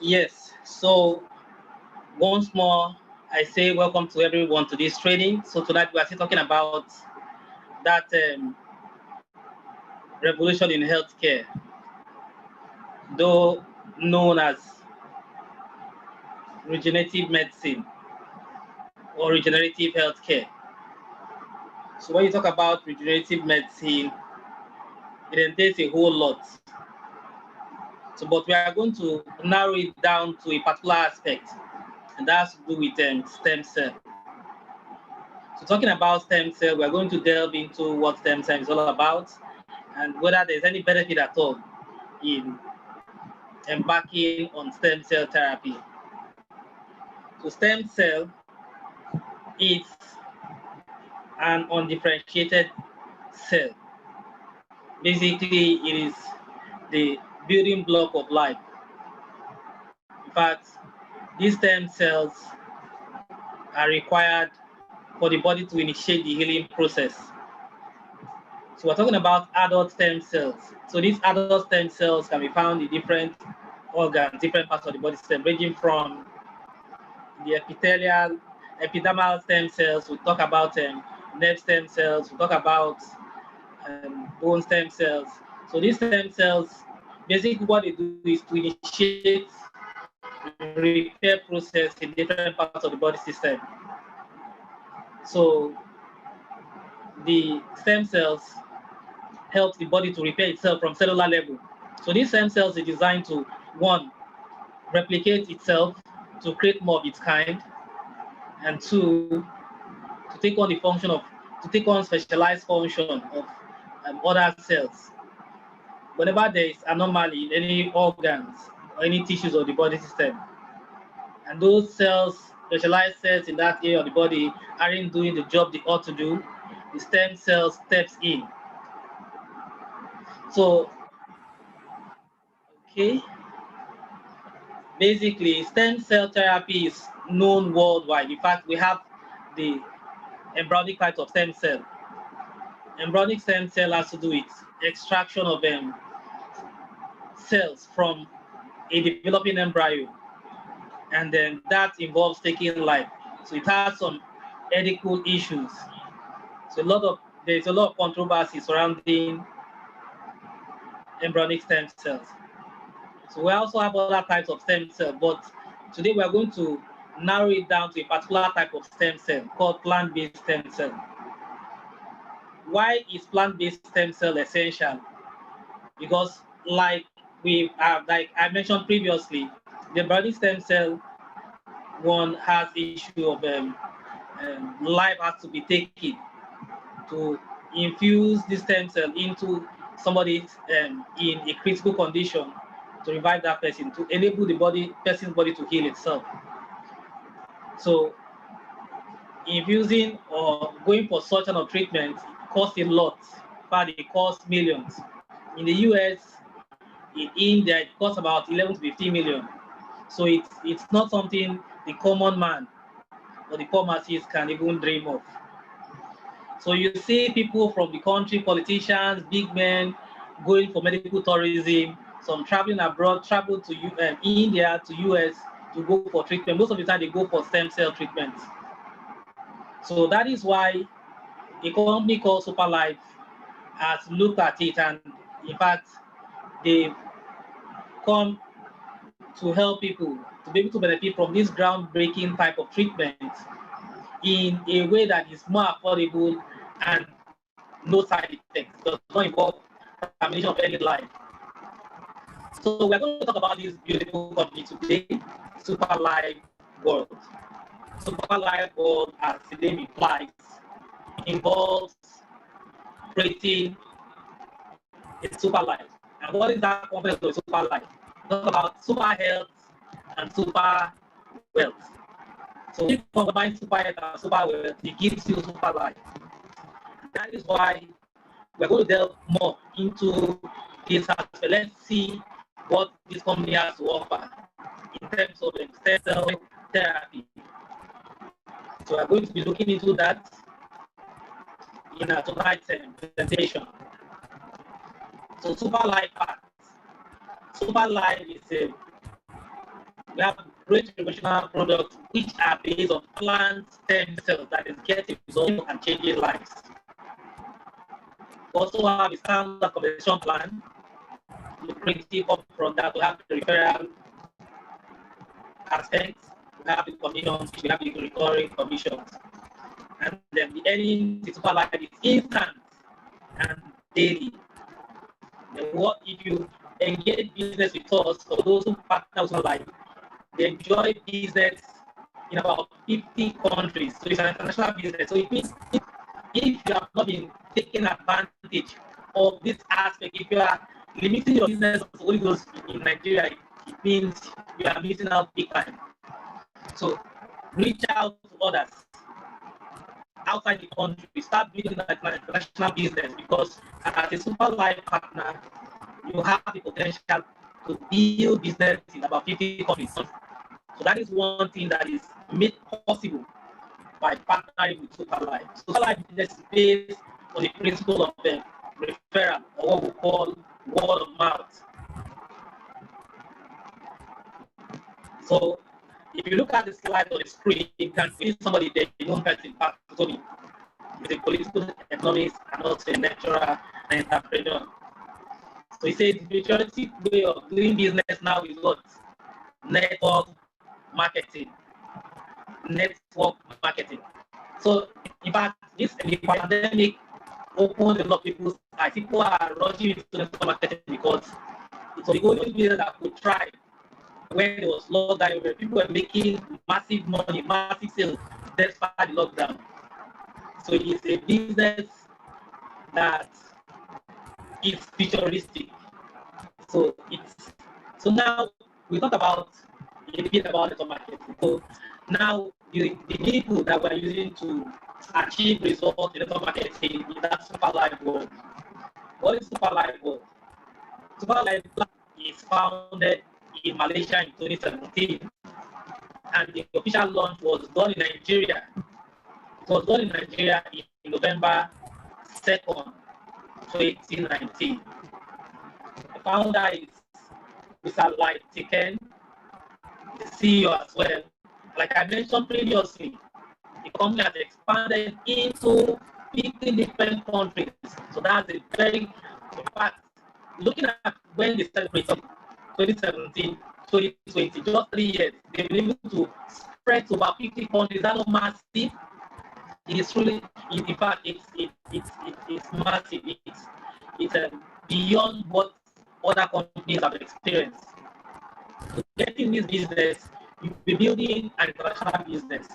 [SPEAKER 1] Yes, so once more, I say welcome to everyone to this training. So tonight we are still talking about that revolution in healthcare, though known as regenerative medicine or regenerative healthcare. So when you talk about regenerative medicine, it entails a whole lot. So, but we are going to narrow it down to a particular aspect, and that's to do with stem cell. So talking about stem cell, we are going to delve into what stem cell is all about and whether there's any benefit at all in embarking on stem cell therapy. So stem cell is an undifferentiated cell. Basically, it is the building block of life. In fact, these stem cells are required for the body to initiate the healing process. So we're talking about adult stem cells. So these adult stem cells can be found in different organs, different parts of the body system, ranging from the epidermal stem cells. We talk about nerve stem cells. We talk about bone stem cells. So these stem cells, basically what they do is to initiate the repair process in different parts of the body system. So the stem cells helps the body to repair itself from cellular level. So these stem cells are designed to, one, replicate itself to create more of its kind. and two, to take on specialized function of other cells. Whenever there is anomaly in any organs or any tissues of the body system, and those cells, specialized cells in that area of the body, aren't doing the job they ought to do, the stem cell steps in. So, okay, basically, stem cell therapy is known worldwide. In fact, we have the embryonic type of stem cell. Embryonic stem cell has to do with extraction of cells from a developing embryo, and then that involves taking life. So it has some ethical issues. So there's a lot of controversy surrounding embryonic stem cells. So we also have other types of stem cells, but today we are going to narrow it down to a particular type of stem cell called plant-based stem cell. Why is plant-based stem cell essential? Because like I mentioned previously, the embryonic stem cell one has issue of life has to be taken to infuse this stem cell into somebody in a critical condition to revive that person, to enable the person's body to heal itself. So infusing or going for such kind of treatment costs a lot. In fact, it costs millions. In the US, in India, it costs about 11 to 15 million. So it's not something the common man or the poor masses can even dream of. So you see people from the country, politicians, big men, going for medical tourism, some traveling abroad, travel to India, to US to go for treatment. Most of the time they go for stem cell treatment. So that is why a company called Superlife has looked at it, and in fact, they've come to help people to be able to benefit from this groundbreaking type of treatment in a way that is more affordable and no side effects. Does not involve termination of any life. So we're going to talk about this beautiful company today, Superlife World. Superlife World, as the name implies, involves creating a super life. And what is that company of super life? Talk about super health and super wealth. So if you combine super health and super wealth, it gives you super life. That is why we're going to delve more into this aspect. Let's see what this company has to offer in terms of stem cell therapy. So we're going to be looking into that in tonight's presentation. So Superlife Facts. Superlife is we have great recreational products which are based on plant stem cells that is getting results and changing lives. We also have a standard compensation plan, lucrative upfront that we have the referral aspects, we have the commissions, we have the recurring commissions. And then the earnings in Superlife is instant and daily. Then what if you engage business with us, for those who partner with Superlife, they enjoy business in about 50 countries. So it's an international business. So it means if you have not been taking advantage of this aspect, if you are limiting your business to only those in Nigeria, it means you are missing out big time. So reach out to others outside the country, start building an international business, because as a Superlife partner, you have the potential to build business in about 50 countries. So that is one thing that is made possible by partnering with Superlife. So Superlife business is based on the principle of referral, or what we call word of mouth. So if you look at the slide on the screen, you can see somebody there, a known person, Tony. He's a political economist and also a lecturer and entrepreneur. So he says the majority way of doing business now is what? Network marketing. Network marketing. So in fact, the pandemic opened a lot of people's eyes. People are rushing into network marketing because it's the only business that could try when there was lockdown, where people were making massive money, massive sales despite the lockdown. So it's a business that is futuristic. So now we talk about a bit about network marketing. So now the people that we're using to achieve results in network marketing is that super live world. What is super live world? Super live is founded in Malaysia in 2017, and the official launch was done in Nigeria. It was done in Nigeria in November 2nd, 2019. The founder is Mr. Light Tiken, the CEO as well. Like I mentioned previously, the company has expanded into 15 different countries. So that's a very, in fact, looking at when they celebrated 2017, 2020, just 3 years, they've been able to spread to about 50 countries. That's not massive. It is truly, in fact, it's massive. It's beyond what other companies have experienced. So getting this business, you'll be building an international business.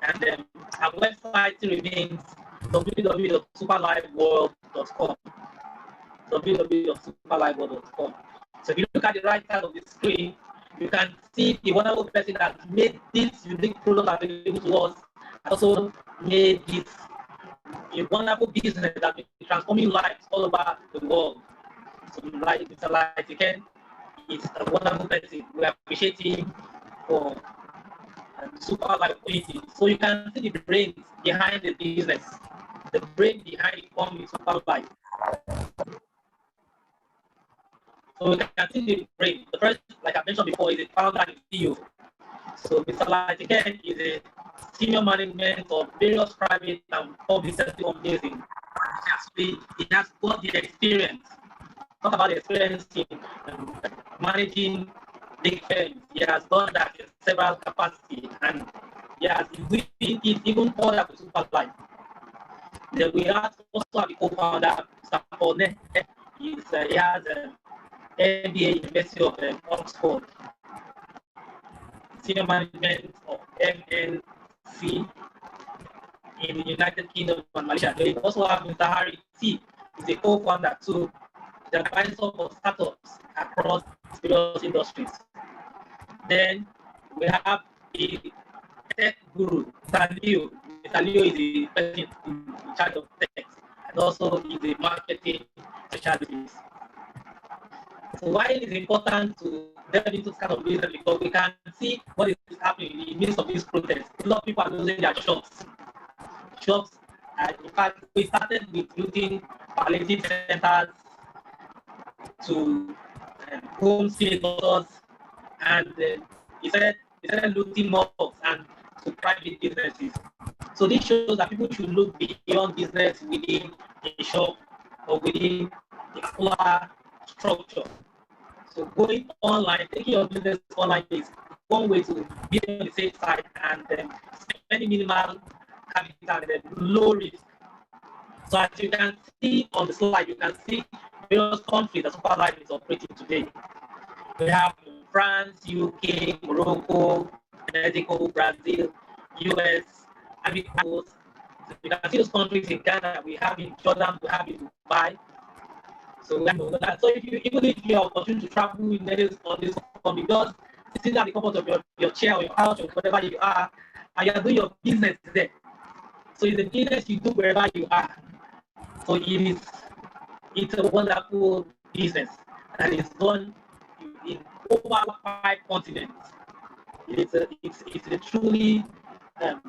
[SPEAKER 1] And our website remains www.superliveworld.com. www.superliveworld.com. So if you look at the right side of the screen, you can see the wonderful person that made this unique product available to us, also made this a wonderful business that is transforming lives all over the world. So like Mr. Light again, is a wonderful person. We appreciate him for super life community. So you can see the brains behind the business, the brain behind the company super life. So we can see the brain. The first, like I mentioned before, is a founder and CEO. So Mr. Light again is a senior management of various private and public sector companies. He has got the experience. Talk about the experience in managing big firms. He has done that in several capacities, and he has been even further to super life. Then we also have the co-founder, Mr. Paul. He has an MBA University of Oxford, senior management of MNC in the United Kingdom and Malaysia. We also have Mr. Harry T. He's a co-founder too, the advisor for startups across various industries. Then we have the tech guru, Mr. Leo. Mr. Leo is the person in charge of tech and also is a marketing specialist. So why it is important to delve into this kind of business, because we can see what is happening in the midst of this protest. A lot of people are losing their shops. In fact, we started with looting palliative centers to home doctors, and he started looting mobs and to private businesses. So this shows that people should look beyond business within a shop or within a smaller structure. So going online, taking your business online is one way to be on the safe side and spending minimal capital and low risk. So as you can see on the slide, you can see various countries that Superlife is operating today. We have France, UK, Morocco, Mexico, Brazil, US, Africa. So you can see those countries in Ghana, we have in Jordan, we have in Dubai. So if you have opportunity to travel in on this country, just sitting at the comfort of your chair or your house or whatever you are, and you are doing your business there. So it's a business you do wherever you are. So it's a wonderful business that is done in over 5 continents. It's a truly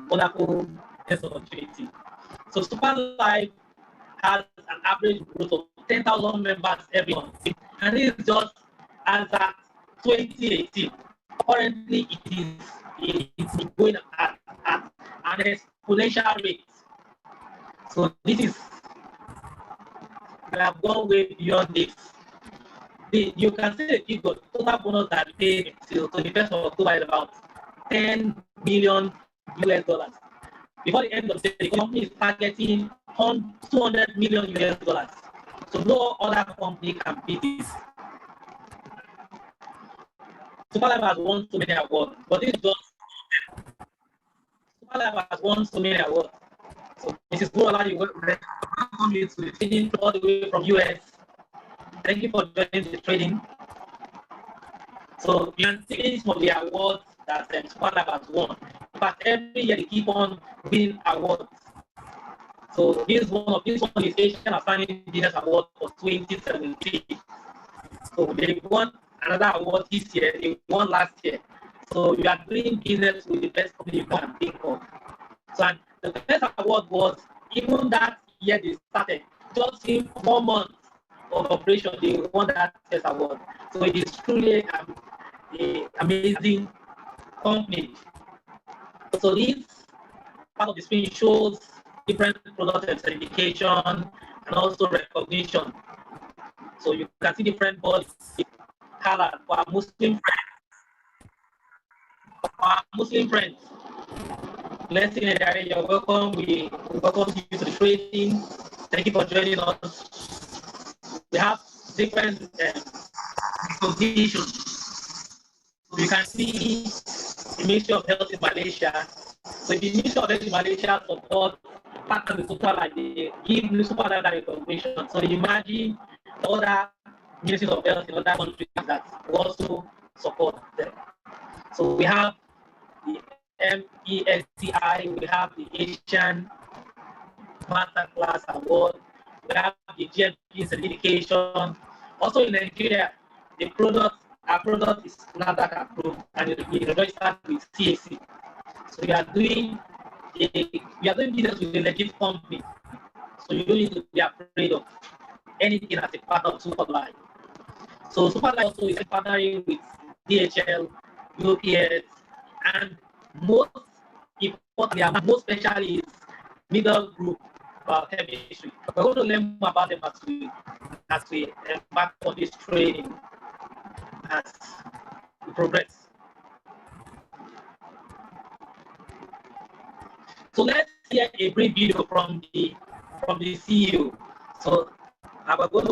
[SPEAKER 1] wonderful business opportunity. So Superlife has an average growth of 10,000 members every month, and this is just as at 2018. Currently, it's going at an exponential rate. So this is, we have gone way beyond this. You can see the figure, total bonus that we paid till 21st of October is about $10 million US. Before the end of the day, the company is targeting $200 million US. So no other company can beat this. Superlife has won so many awards, but this is just Superlife has won so many awards. So Mrs. Buola, you welcome you to the training all the way from US. Thank you for joining the training. So you can see some of the awards that Superlife has won. In fact, every year they keep on winning awards. So this one is Asian Outstanding Business Award for 2017. So they won another award this year. They won last year. So you are doing business with the best company you can think of. So and the best award was even that year they started, just in 4 months of operation, they won that best award. So it is truly an amazing company. So this part of the screen shows different product and certification and also recognition. So you can see different bodies colored for our Muslim friends. For our Muslim friends, blessing and Gary, you're welcome. We welcome you to the training. Thank you for joining us. We have different positions. So you can see the Ministry of Health in Malaysia. So the Ministry of Health in Malaysia support part of the Superlife, they give the Superlife that recognition. So imagine other ministries of health in other countries that also support them. So we have the MESCI, we have the Asian Masterclass Award, we have the GMP certification. Also in Nigeria, our product is NAFDAC approved and it will be registered with CAC. So we are doing business with a legit company. So you don't need to be afraid of anything as a part of Superlife. So Superlife also is partnering with DHL, UPS, and most importantly, and most especially is Middle Group Chemistry. We're going to learn more about them as we embark on this training as we progress. So let's hear a brief video from the CEO. So I'm going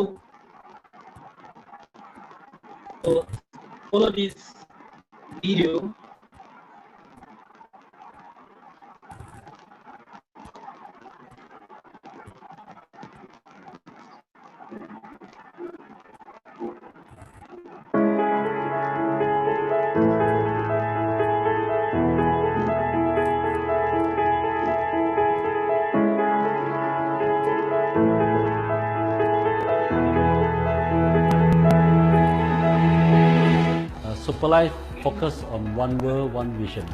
[SPEAKER 1] to follow this video.
[SPEAKER 5] Superlife focus on one world, one vision.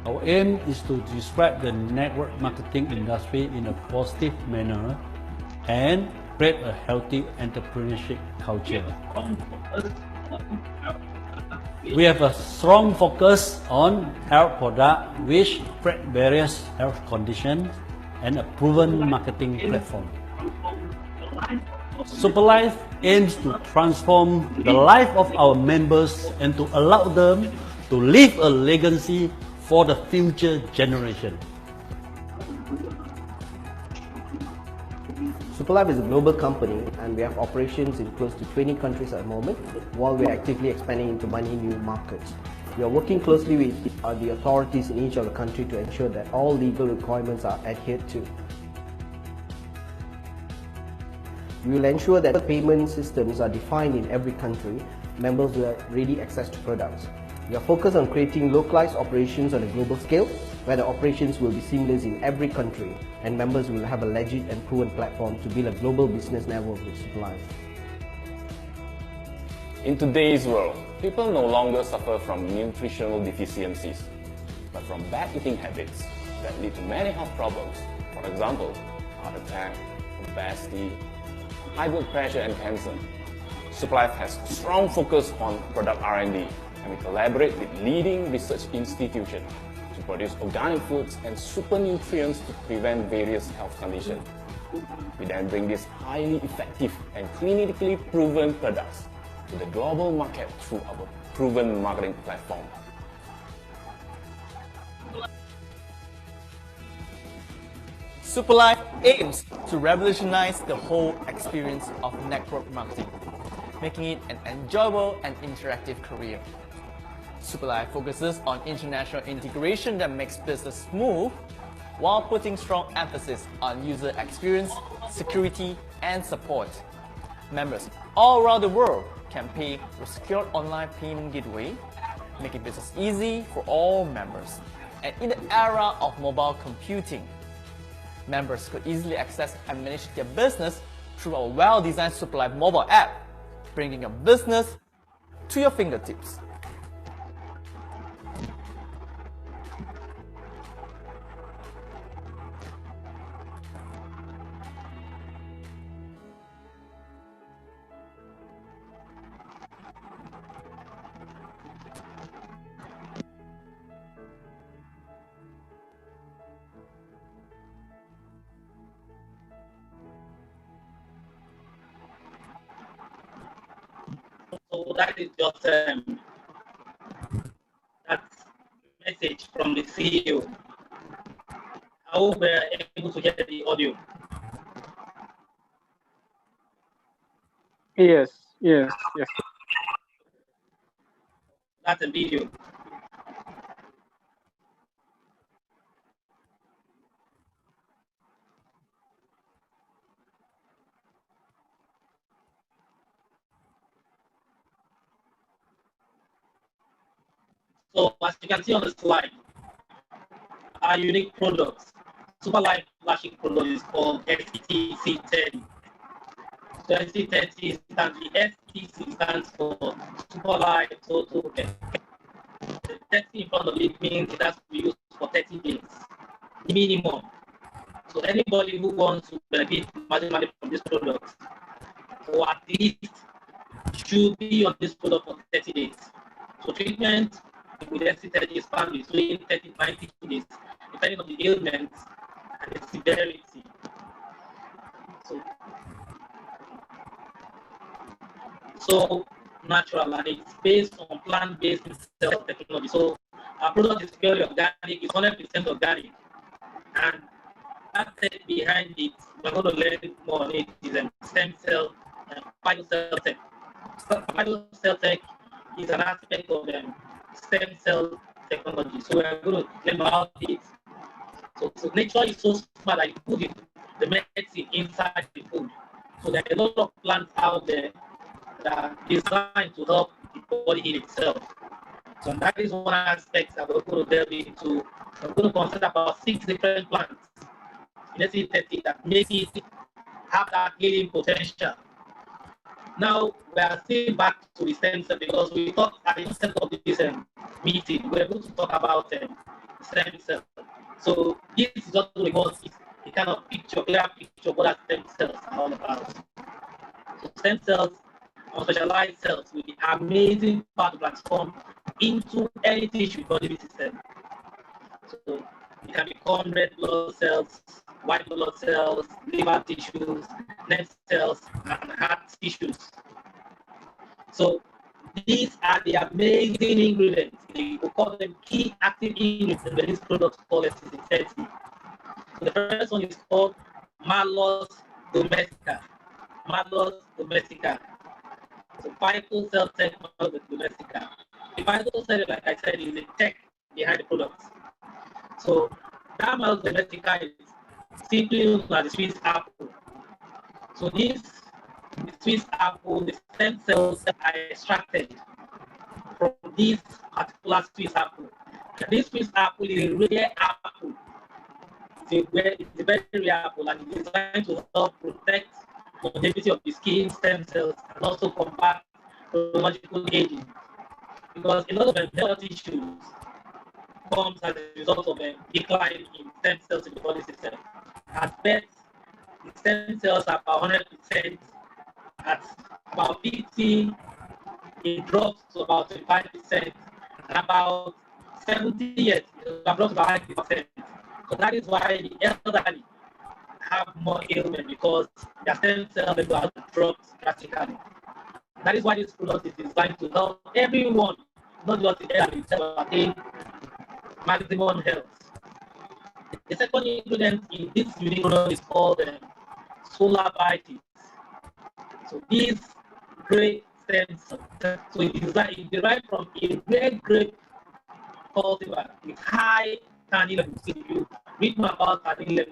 [SPEAKER 5] Our aim is to describe the network marketing industry in a positive manner and create a healthy entrepreneurship culture. We have a strong focus on health products which treat various health conditions and a proven marketing platform. Superlife aims to transform the life of our members and to allow them to leave a legacy for the future generation.
[SPEAKER 8] Superlife is a global company and we have operations in close to 20 countries at the moment, while we are actively expanding into many new markets. We are working closely with the authorities in each of the countries to ensure that all legal requirements are adhered to. We will ensure that payment systems are defined in every country. Members will have ready access to products. We are focused on creating localized operations on a global scale, where the operations will be seamless in every country and members will have a legit and proven platform to build a global business network with Superlife.
[SPEAKER 9] In today's world, people no longer suffer from nutritional deficiencies, but from bad eating habits that lead to many health problems. For example, heart attack, obesity, high blood pressure and cancer. Superlife has strong focus on product R&D, and we collaborate with leading research institutions to produce organic foods and super nutrients to prevent various health conditions. We then bring these highly effective and clinically proven products to the global market through our proven marketing platform.
[SPEAKER 24] Superlife aims to revolutionize the whole experience of network marketing, making it an enjoyable and interactive career. Superlife focuses on international integration that makes business smooth, while putting strong emphasis on user experience, security, and support. Members all around the world can pay with secure online payment gateway, making business easy for all members. And in the era of mobile computing, members could easily access and manage their business through a well-designed Superlife mobile app, bringing your business to your fingertips.
[SPEAKER 1] So that is just that message from the CEO. I hope we're able to hear the audio.
[SPEAKER 3] Yes.
[SPEAKER 1] That's a video. So as you can see on the slide, our unique products, Superlife flagship product is called STC30. So STC30 stands, the STC stands for Superlife Total Care. The 30 in front of it means it has to be used for 30 days, minimum. So anybody who wants to benefit maximally from this product, or at least should be on this product for 30 days. So treatment with ST30 is found between 30 to 90 days, depending on the ailment and the severity. So natural, and it's based on plant-based cell technology. So our product is purely organic, it's 100% organic. And that tech behind it, we're going to learn more on it, is stem cell and vital cell tech. Vital cell tech is an aspect of stem cell technology. So we're going to learn about it. So nature is so smart that it put the medicine inside the food. So there are a lot of plants out there that are designed to help the body heal itself. So that is one aspect that we're going to delve into. We're going to consider about 6 different plants in SE30 that make it have that healing potential. Now we are still back to the stem cell because we thought at the instance of this meeting, we were able to talk about stem cell. So this is just because it's a kind of clear picture of what stem cells are all about. So stem cells are specialized cells with the amazing power to transform into any tissue body system. So it can become red blood cells, white blood cells, liver tissues, nerve cells, and heart tissues. So these are the amazing ingredients. We call them key active ingredients in this product called STC30. So the first one is called Malus domestica. Malus domestica. So vital cell tech Malus domestica. The vital cell, like I said, is the tech behind the products. So that Malus domestica is simply known as the Swiss apple. So the Swiss apple, the stem cells are extracted from this particular Swiss apple. And this Swiss apple is a rare apple. It's a very rare apple, and it's designed to help protect the longevity of the skin stem cells and also combat chronological aging. Because a lot of health issues comes as a result of a decline in stem cells in the body system. At best, the stem cells are about 100%. At about 50, it drops to about 25%. And about 70 years, it drops to about 90%. So that is why the elderly have more ailment, because their stem cell level has dropped drastically. That is why this product is designed to help everyone, not just the elderly, to attain maximum health. The second ingredient in this unique product is called solar vitis. So these great stem cell. So it is derived from a rare grape cultivar with high tannin levels. If you read more about tannin,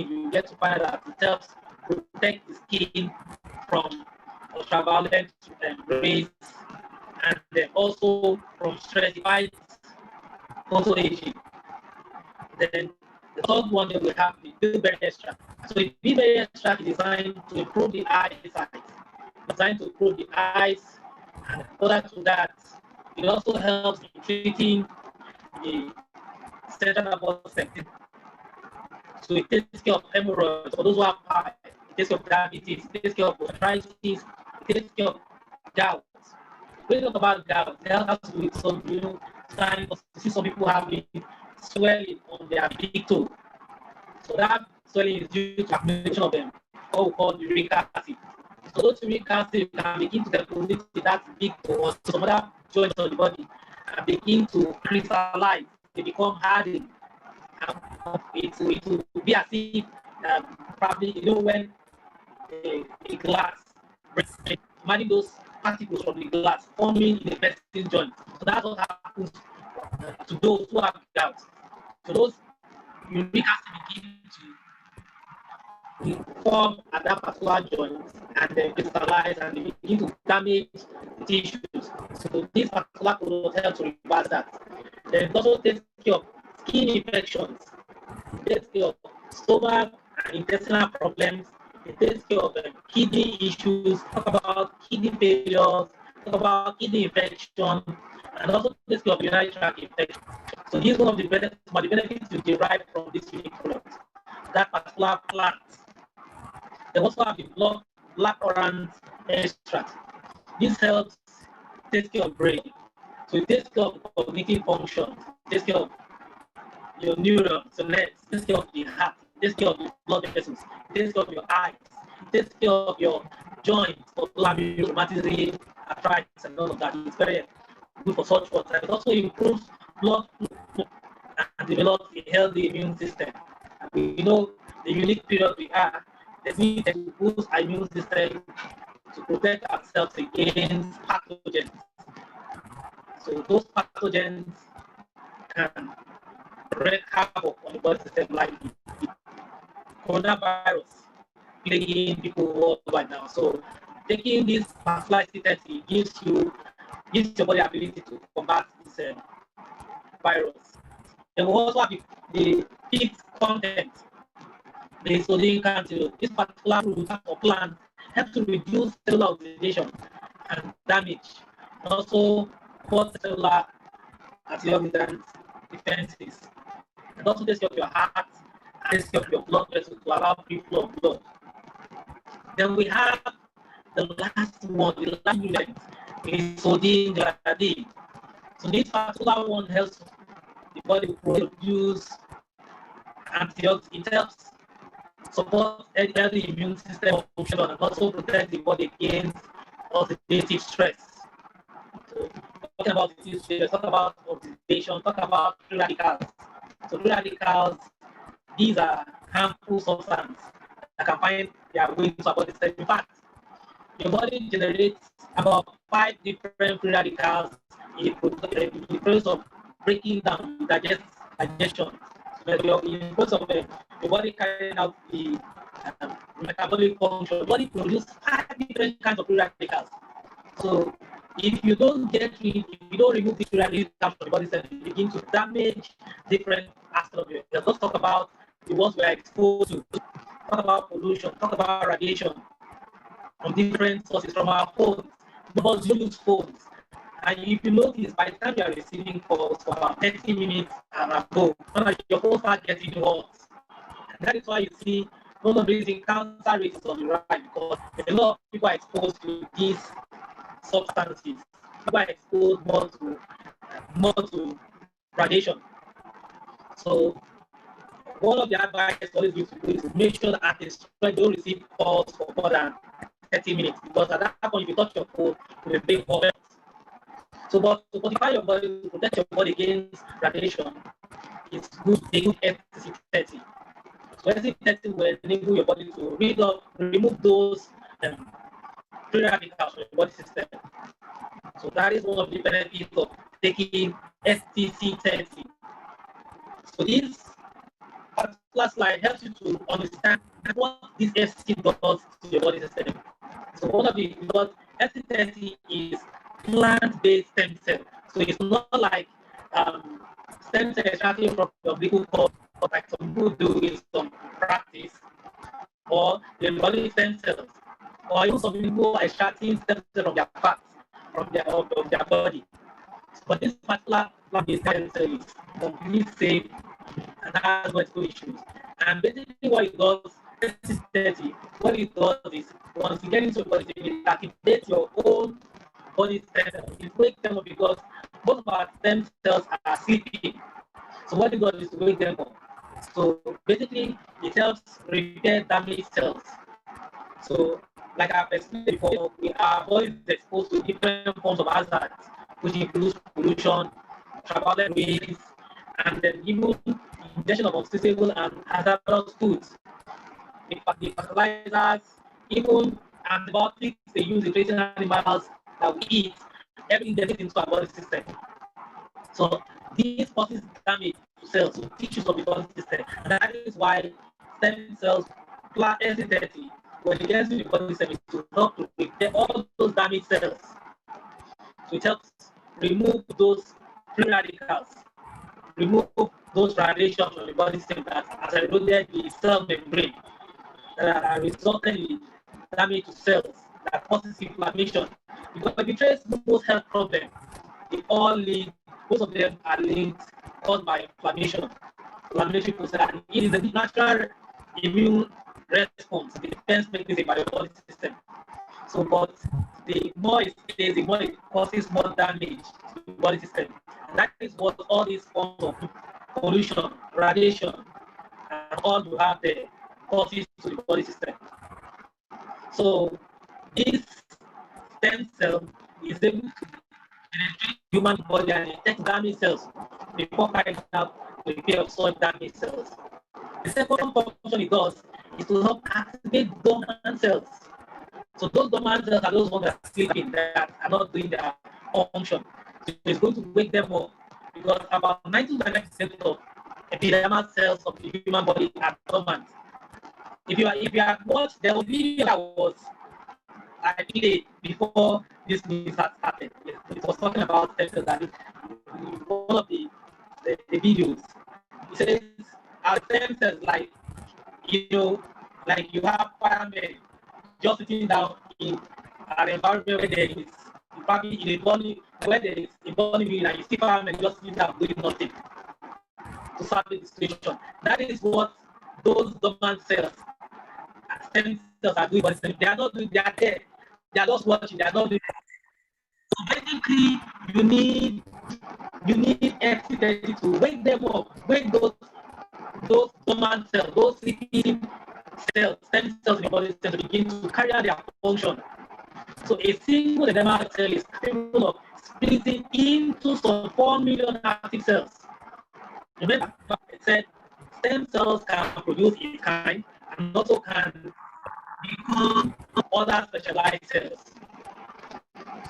[SPEAKER 1] you get to find out that it helps protect the skin from ultraviolet rays, and then also from stress. It fights also aging. Then the third one that we have the bilberry extract. So the bilberry extract is designed to improve the eyesight, designed to improve the eyes, and further to that, it also helps in treating the central nervous system. So it takes care of hemorrhoids for those who have eye, it takes care of diabetes, it takes care of arthritis, it takes care of gout. When we talk about gout, that has to do with some signs. You see some people having swelling on their big toe. So that swelling is due to accumulation of them, what we call uric acid. So those uric acid can begin to deposit in that big toe or some other joints of the body and begin to crystallize. They become hardened. It will be as if probably when a glass breaks, imagine those particles from the glass forming in the person's joint. So that's what happens to those who have gout. So those uric acid begin to form at that particular joint and then crystallize and they begin to damage the tissues. So this particular product helps to reverse that. Then it also takes care of skin infections, it takes care of stomach and intestinal problems, it takes care of kidney issues, talk about kidney failure, talk about kidney infection, and also takes care of urinary tract infection. So these are one of the benefits you derive from this unique product, that particular plant. They also have the black orange extract. This helps take care of brain. So it takes care of cognitive function, it takes care of your neurons, your legs, it takes care of the heart, it takes care of the blood vessels, it takes care of your eyes, it takes care of your joints, for rheumatism, arthritis, and all of that. It's very good for such ones. And it also improves blood flow and develops a healthy immune system. And we know the unique period we are, that we need to boost our immune system to protect ourselves against pathogens. So those pathogens can wreak havoc on the body system, like the coronavirus plaguing people worldwide now. So taking this personalized therapy gives your body ability to combat this virus. And we also have the peat content, the sodium content. This particular fruit or plant helps to reduce cellular oxidation and damage, and also cause cellular antioxidant defenses. And also takes care of your heart, and takes care of your blood vessels to allow free flow of blood. Then we have the last one, the last ingredient is sodium glycine. So this particular one helps the body produce antioxidants. It helps support healthy immune system function and also protect the body against oxidative stress. So talking about oxidative stress, talk about oxidation, talk about free radicals. So free radicals, these are harmful substances that can find their way into our body system. In fact, your body generates about 5 different free radicals in the process of breaking down digestion. So in the process of your body carrying out the metabolic function, the body produces 5 different kinds of free radicals. So if you don't remove these free radicals from the body system, you begin to damage different aspects of your health. Let's talk about the ones we are exposed to. Talk about pollution, talk about radiation from different sources, from our phones. Because you use phones. And if you notice, by the time you are receiving calls for about 30 minutes and above, your phone starts getting hot. And that is why you see one of the reasons cancer rates is on the rise, because a lot of people are exposed to these substances. People are exposed more to radiation. So one of the advice always gives people is to make sure that at least you don't receive calls for more than 30 minutes, because at that point, if you touch your phone, you will bring more. So, but to fortify your body, to protect your body against radiation, it's good to use SC30. So SC30 will enable your body to remove those free radicals from the body system. So that is one of the benefits of taking STC30. So this particular slide helps you to understand what this FC does to your body system. So one of the because ST30 is plant-based stem cell. So it's not like stem cell extracting from the umbilical cord, like some people do in some practice, or the body stem cells, or even some people are extracting stem cells from their fat, from their body. But this particular plant-based stem cell is completely safe and has no issues. And basically what it does, ST30, what it does is once you get into your body, it activates your own body stem cells. It wakes them up because most of our stem cells are sleeping. So what it does is to wake them up. So basically it helps repair damaged cells. So like I've explained before, our body is exposed to different forms of hazards, which includes pollution, ultraviolet rays, and then even ingestion of unstable and hazardous foods. The fertilizers, even antibiotics they use in raising animals that we eat, everything gets into our body system. So this causes damage to cells, to tissues of the body system. And that is why stem cells, ST30, when it gets into the body system, it will help to repair all those damaged cells. So it helps remove those free radicals, remove those radiations from the body system that has eroded the cell membrane that are resulting in damage to cells that causes inflammation. Because if you trace most health problems, they all lead, most of them are linked, caused by inflammation, inflammatory process. And it is a natural immune response, the defense mechanism by the body system. So, but the more it stays, the more it causes more damage to the body system. And that is what all these forms of pollution, radiation, and all you have there causes to the body system. So this stem cell is able to penetrate human body and detect damaged cells before carrying out the repair of such damaged cells. The second function it does is to help activate dormant cells. So those dormant cells are those ones that are sleeping, that are not doing their function. So it's going to wake them up because about 99% of epidermal cells of the human body are dormant. If you have watched, there was a video that was I played before this news had started. It was talking about stem cells, and one of the videos, it says our stem cells, like like you have firemen just sitting down in an environment where there is probably in a burning, where there is a burning building, and you see firemen just sitting down doing nothing to solve the situation. That is what those dormant cells, stem cells are doing, but they are not doing. They are there. They are just watching. They are not doing. So basically, you need ST30 to wake them up, wake those dormant cells, those sleeping cells, stem cells in the body to begin to carry out their function. So a single epidermal cell is capable of splitting into some 4 million active cells. Remember, I said stem cells can produce a kind and also can become other specialized cells.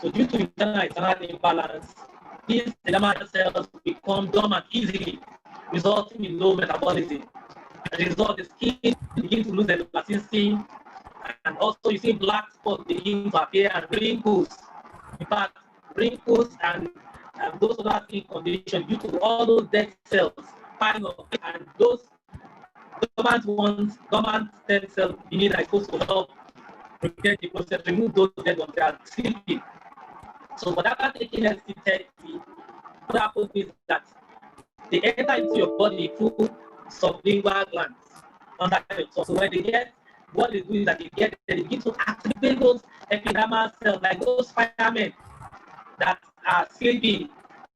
[SPEAKER 1] So due to internal imbalance, these epidermal cells become dormant easily, resulting in low metabolism. As a result, the skin begins to lose elasticity, and also you see black spots begin to appear and wrinkles. In fact, wrinkles and those other skin conditions due to all those dead cells piling up, and those dormant stem cells beneath are supposed to help repair the process, remove those dead ones that are sleeping. So whatever taking ST30, what happens is that they enter into your body through sublingual glands under the tongue. So when they get, what they do is that they begin to activate those epidermal cells, like those firemen that are sleeping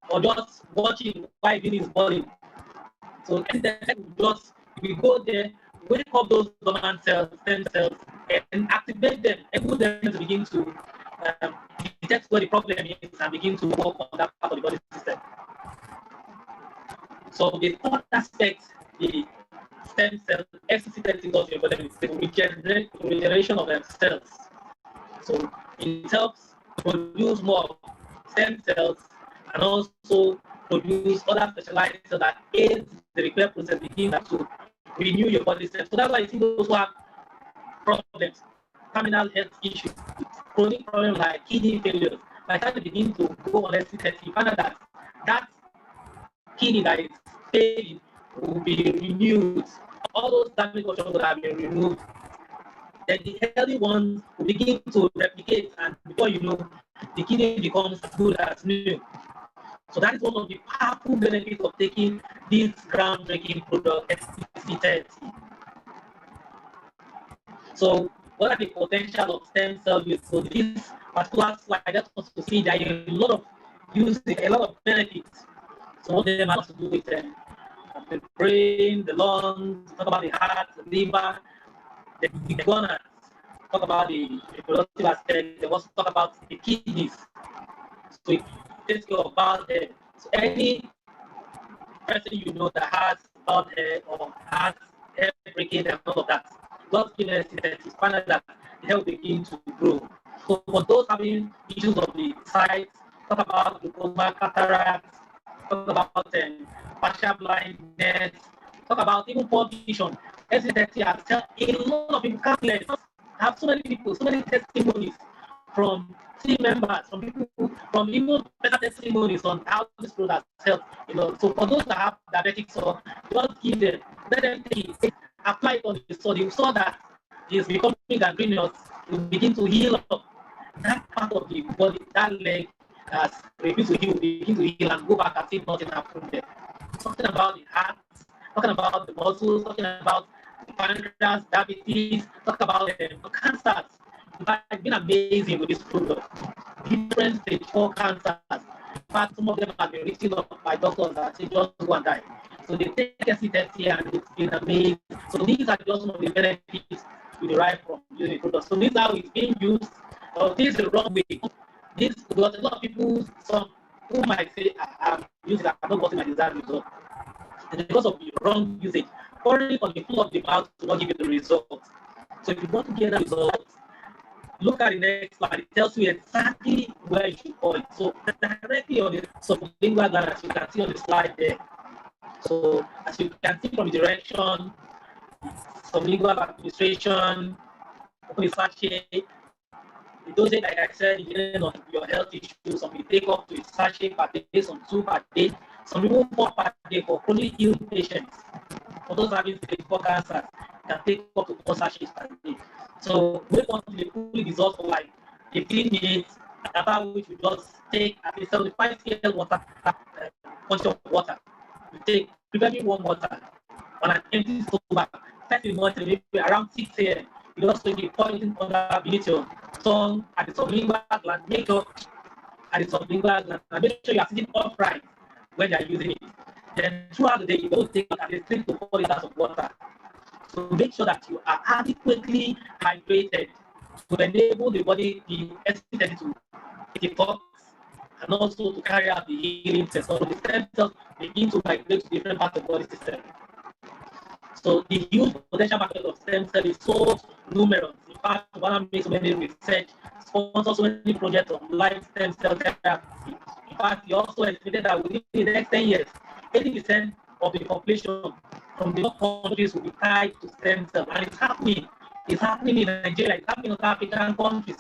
[SPEAKER 1] or just watching while it is burning. So just we go there, wake up those dormant cells, stem cells, and activate them, enable them to begin to detect where the problem is and begin to work on that part of the body system. So the third aspect, the stem cell, ST30 does your body is the regeneration of the cells. So It helps produce more stem cells and also produce other specialized cells that aid the repair process begin to renew your body cells. So that's why you see those who have problems, terminal health issues, chronic problems like kidney failure. By the time they begin to go on ST30, you find out that that kidney that is failing will be renewed. All those damaged organs will have been removed. Then the healthy ones will begin to replicate, and before you know, the kidney becomes as good as new. So that is one of the powerful benefits of taking this groundbreaking product, ST30. So what are the potential of stem cell use? So this particular slide, I just want to see that a lot of use, a lot of benefits. So what they have to do with the brain, the lungs, talk about the heart, the liver, the gonads, talk about the reproductive aspect, they also talk about the kidneys. So it takes care of bowel hair. So any person you know that has bowel hair or has hair breakage and all of that, just give us to find out that the hair will begin to grow. So for those having issues of the sight, talk about glaucoma, cataracts, talk about partial blindness, talk about even poor vision. ST30 has helped a lot of people, countless. Have so many people, so many testimonies from team members, from people, from even better testimonies on how this product has helped. So for those that have diabetics, or just give them, let them take it, apply it on the study. You saw that it's becoming gangrenous, you begin to heal up that part of the body, that leg has refused to heal, begin to heal and go back and see nothing happened there. Talking about the heart, talking about the muscles, talking about the pancreas, diabetes, talking about cancers. In fact, it's been amazing with this product. Different stage 4 cancers. In fact, some of them have been written up by doctors that say just go and die. So they take ST30 and it's been amazing. So these are just some of the benefits we derive from using the product. So this is how it's being used. This is the wrong way. This, because a lot of people, some who might say, I'm using it, I'm not getting my desired result. And because of the wrong usage, pouring on the floor of the mouth will not give you the result. So if you want to get the result, look at the next slide. It tells you exactly where you should point. So directly on the sublingual gland, as you can see on the slide there. So as you can see from the direction, sublingual administration, open the sachet. The dosage, like I said, depending on your health issues, some will take up to a sachet per day, some 2 per day, some even 4 per day for chronically ill patients. For those having stage 4 cancers, can take up to 4 sachets per day. So we want to fully dissolve for like 15 minutes, after which we just take at least 75 cl water, quantity of water. We take preferably warm water on an empty stomach. First in the morning, maybe around 6 a.m. You just take it, pointing under beneath your tongue at the sublingual gland. Make sure at the sublingual gland, and make sure you are sitting upright when you are using it. Then throughout the day, you don't take at least 3 to 4 liters of water. So make sure that you are adequately hydrated to enable the body, the ST30 to detox and also to carry out the healing process. So the stem cells begin to migrate to different parts of the body system. So the huge potential market of stem cells is so numerous. In fact, one makes so many research, sponsors so many projects on live stem cell therapy. In fact, he also estimated that within the next 10 years, 80% of the population from the countries will be tied to stem cells. And it's happening. It's happening in Nigeria, it's happening in other African countries.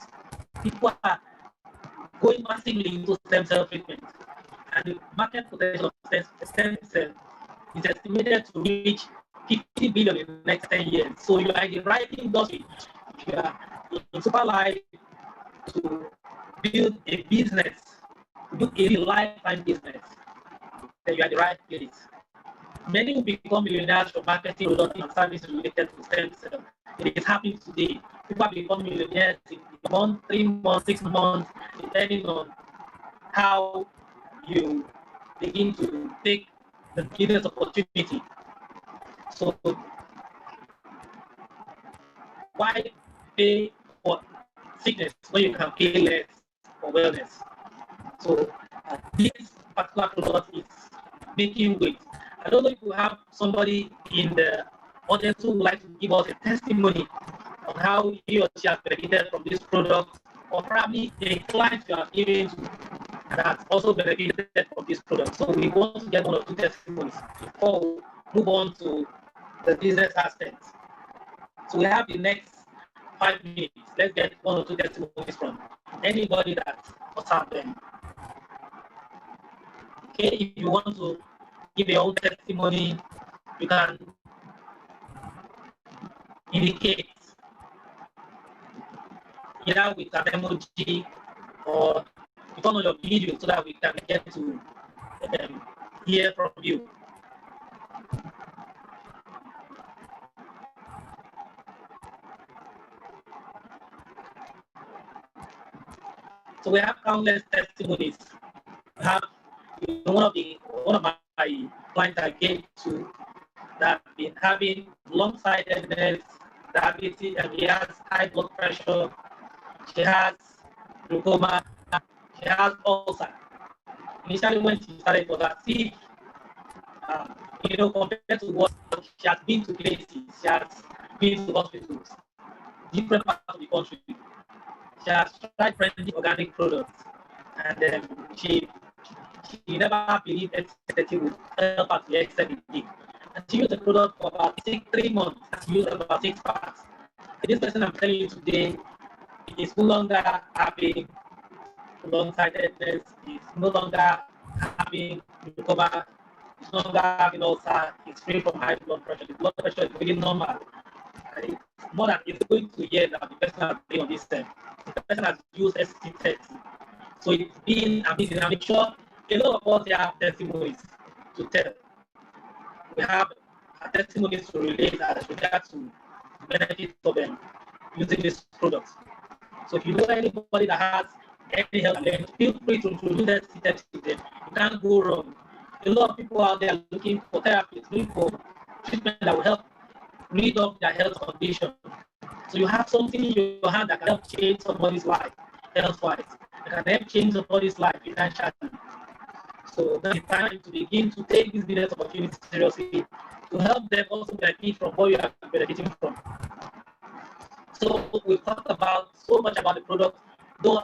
[SPEAKER 1] People are going massively into stem cell treatment. And the market potential of stem cells is estimated to reach 50 billion in the next 10 years. So you are in the right industry. If you are in Super Life to build a business, build a lifetime business, then you are the right place. Many will become millionaires from marketing products and services related to stem cells. It is happening today. People become millionaires in 1, 3 months, 6 months, depending on how you begin to take the business opportunity. So why pay for sickness when you can pay less for wellness? So this particular product is making weight. I don't know if we have somebody in the audience who would like to give us a testimony on how he or she has benefited from this product or probably a client you are giving to that also benefited from this product. So we want to get one or two testimonies before we move on to the business aspect. So we have the next 5 minutes. Let's get one or two testimonies from anybody that was happening. Okay, if you want to give your own testimony, you can indicate either with an emoji or you turn on your video so that we can get to hear from you. So we have countless testimonies. We have one of my clients I gave to that have been having long-sightedness, diabetes, and he has high blood pressure. She has glaucoma. She has ulcer. Initially, when she started, it was as if, compared to what she has been to places, she has been to hospitals, different parts of the country. She has tried friendly organic products, and she never believed aesthetic would help her to excel in it. And she used the product for about 3 months. She used about 6 parts. This person I'm telling you today is no longer having long-sightedness, is no longer having glaucoma, is no longer having ulcer, is free from high blood pressure. The blood pressure is really normal. It's more than it's going to hear that the person has been on this step. The person has used SC30. So it's been amazing. I'm sure a lot of us here have testimonies to tell. We have testimonies to relate as regards to benefits of them using this product. So if you know anybody that has any help, then feel free to introduce SC30 to them. You can't go wrong. A lot of people out there looking for therapy, looking for treatment that will help rid of their health condition. So you have something in your hand that can help change somebody's life health-wise. It can help change somebody's life financially. So that's the time to begin to take this business opportunity seriously to help them also benefit from what you are benefiting from. So we talked about so much about the product, though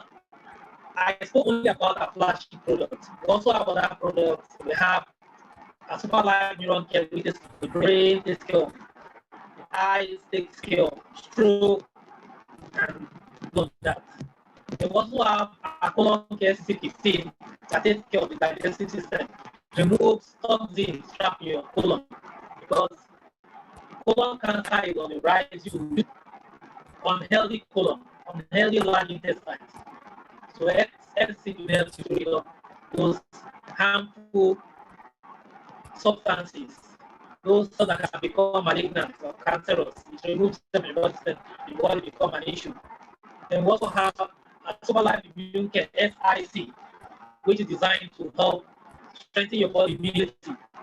[SPEAKER 1] I spoke only about our flagship product. We also have other products. We have a super live neuron care, which is the brain takes care of, the eyes takes care of, stroke, and all that. We also have a colon care 15 that takes care of the digestive system, removes toxins trapped in your colon, because colon cancer is on the rise due to unhealthy colon, unhealthy large intestines. So HCP helps to rid of those harmful substances, those that can become malignant or cancerous. It removes them in the body become an issue. Then we also have a Super Life Immune Care SIC, which is designed to help strengthen your body immunity.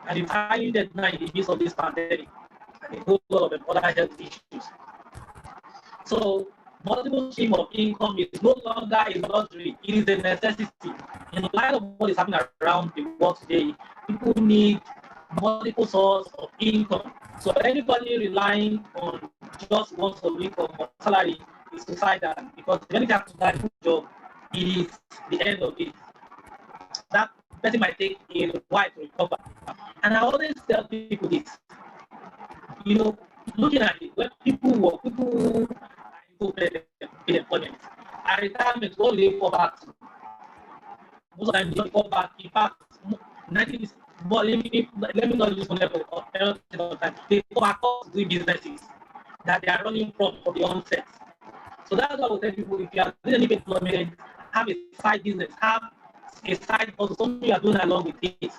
[SPEAKER 1] And it's highly needed now in the midst of this pandemic and a whole lot of other health issues. So multiple stream of income is no longer a luxury, it is a necessity. In light of what is happening around the world today, people need multiple sources of income. So anybody relying on just one source of income or salary is suicidal, because when it comes to that job, it is the end of it. That person might take a while to recover. And I always tell people this, looking at it, when people work, people pay employment. At retirement, what they fall back to? Most of the time, they fall back. In fact, 90%, but let me not use one level of time. They fall back to doing businesses that they are running from the onset. So that's why I would tell people, if you are doing any employment, have a side business, have a side hustle, something you are doing along with it.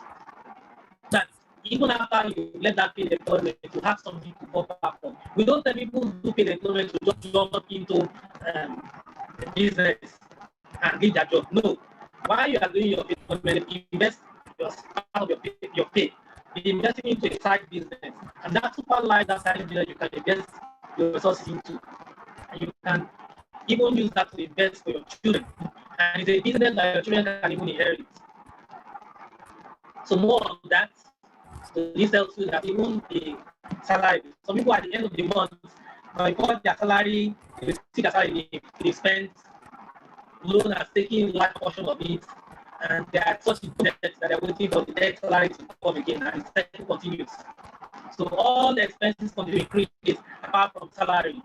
[SPEAKER 1] That even after you let that paid employment, you have something to fall back on. We don't tell people who paid employment to just jump into the business and leave their job. No. While you are doing your employment, invest part of your pay. Be investing into a side business. And that's super light, that side business you can invest your resources into. And you can even use that to invest for your children. And it's a business that your children can even inherit. So more of that. So this tells you that even the salary, some people at the end of the month, because their salary, they see their salary, they spend loan has taken large portion of it, and they are such debt that they're waiting for the debt salary to come again, and the cycle continues. So all the expenses continue to increase apart from salary.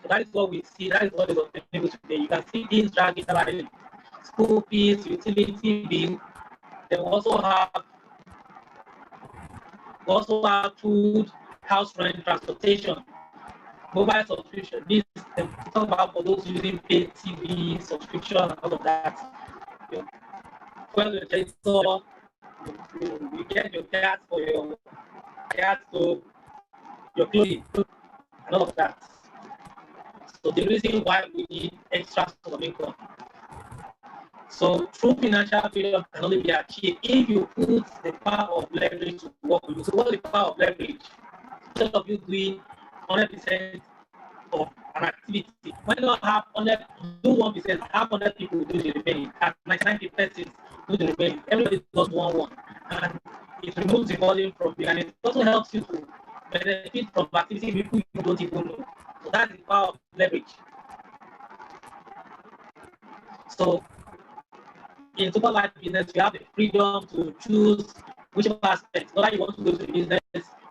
[SPEAKER 1] So that is what we see. That is what is on the table today. You can see things dragging salary, school fees, utility bill. They also have food, house rent, transportation, mobile subscription. This they talk about for those using paid TV subscription and all of that. Well, you get your gas for your gas to your clothing and all of that. So the reason why we need extra source of income. So true financial freedom can only be achieved if you put the power of leverage to work for you. So what is the power of leverage? Instead of you doing 100% of an activity, why not have 100, do 1%, have 100 people do the remaining, have 99% do the remaining. Everybody does one, and it removes the volume from you, and it also helps you to benefit from activity people you don't even know. So that's the power of leverage. So in super life business, you have the freedom to choose whichever aspect, whether you want to go to the business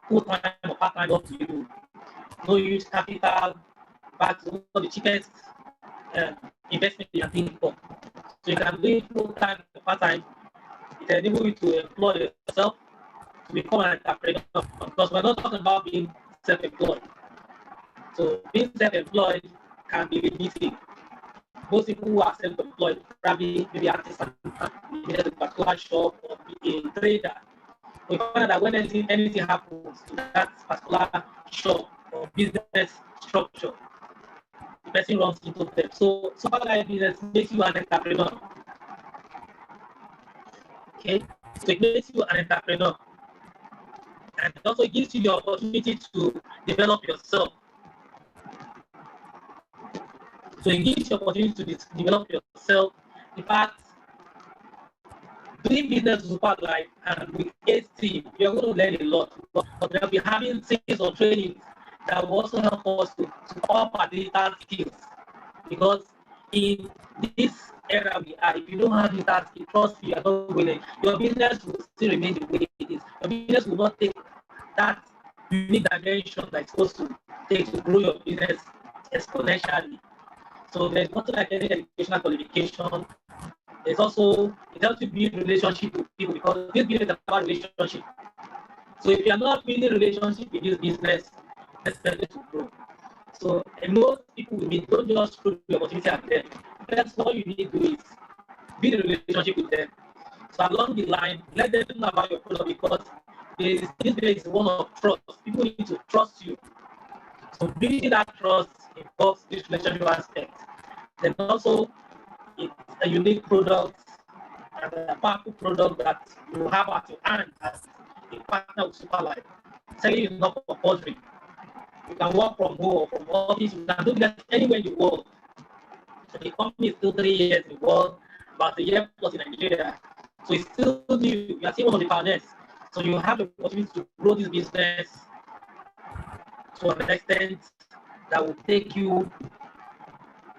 [SPEAKER 1] full time or part time, up to you. No use capital, but one of the cheapest investment you can think of. So you can do it full time or part time. It enables you to employ yourself to become an entrepreneur, because we're not talking about being self-employed. So being self-employed can be limiting. Most people who are self-employed probably maybe artisan, maybe a particular shop or be a trader. We find that when anything happens to that particular shop or business structure, the person runs into them. So super life business makes you an entrepreneur. Okay, so it makes you an entrepreneur, and it also gives you the opportunity to develop yourself. So it gives you the opportunity to develop yourself. In fact, doing business with super life and with a team, you're going to learn a lot. But we'll be having series of trainings that will also help us to up our digital skills. Because in this era we are, if you don't have digital skills, trust me, you're not willing. Your business will still remain the way it is. Your business will not take that unique dimension that it's supposed to take to grow your business exponentially. So there's nothing like any educational qualification. There's also, it helps you build relationship with people, because this business is about relationship. So if you're not building relationship with this business, expect it to grow. So most people will be, don't just throw the opportunity at them. That's all you need to do is build a relationship with them. So along the line, let them know about your product, because this business is one of trust. People need to trust you. So building that trust involves this relationship aspect. Then also, it's a unique product and a powerful product that you have at your hand as a partner with Superlife. Selling is not compulsory. You can work from home or from office. You can do that anywhere in the world. So the company is still 3 years in the world, about a year plus in Nigeria. So it's still new. You are still one of the pioneers. So you have the opportunity to grow this business to an extent that will take you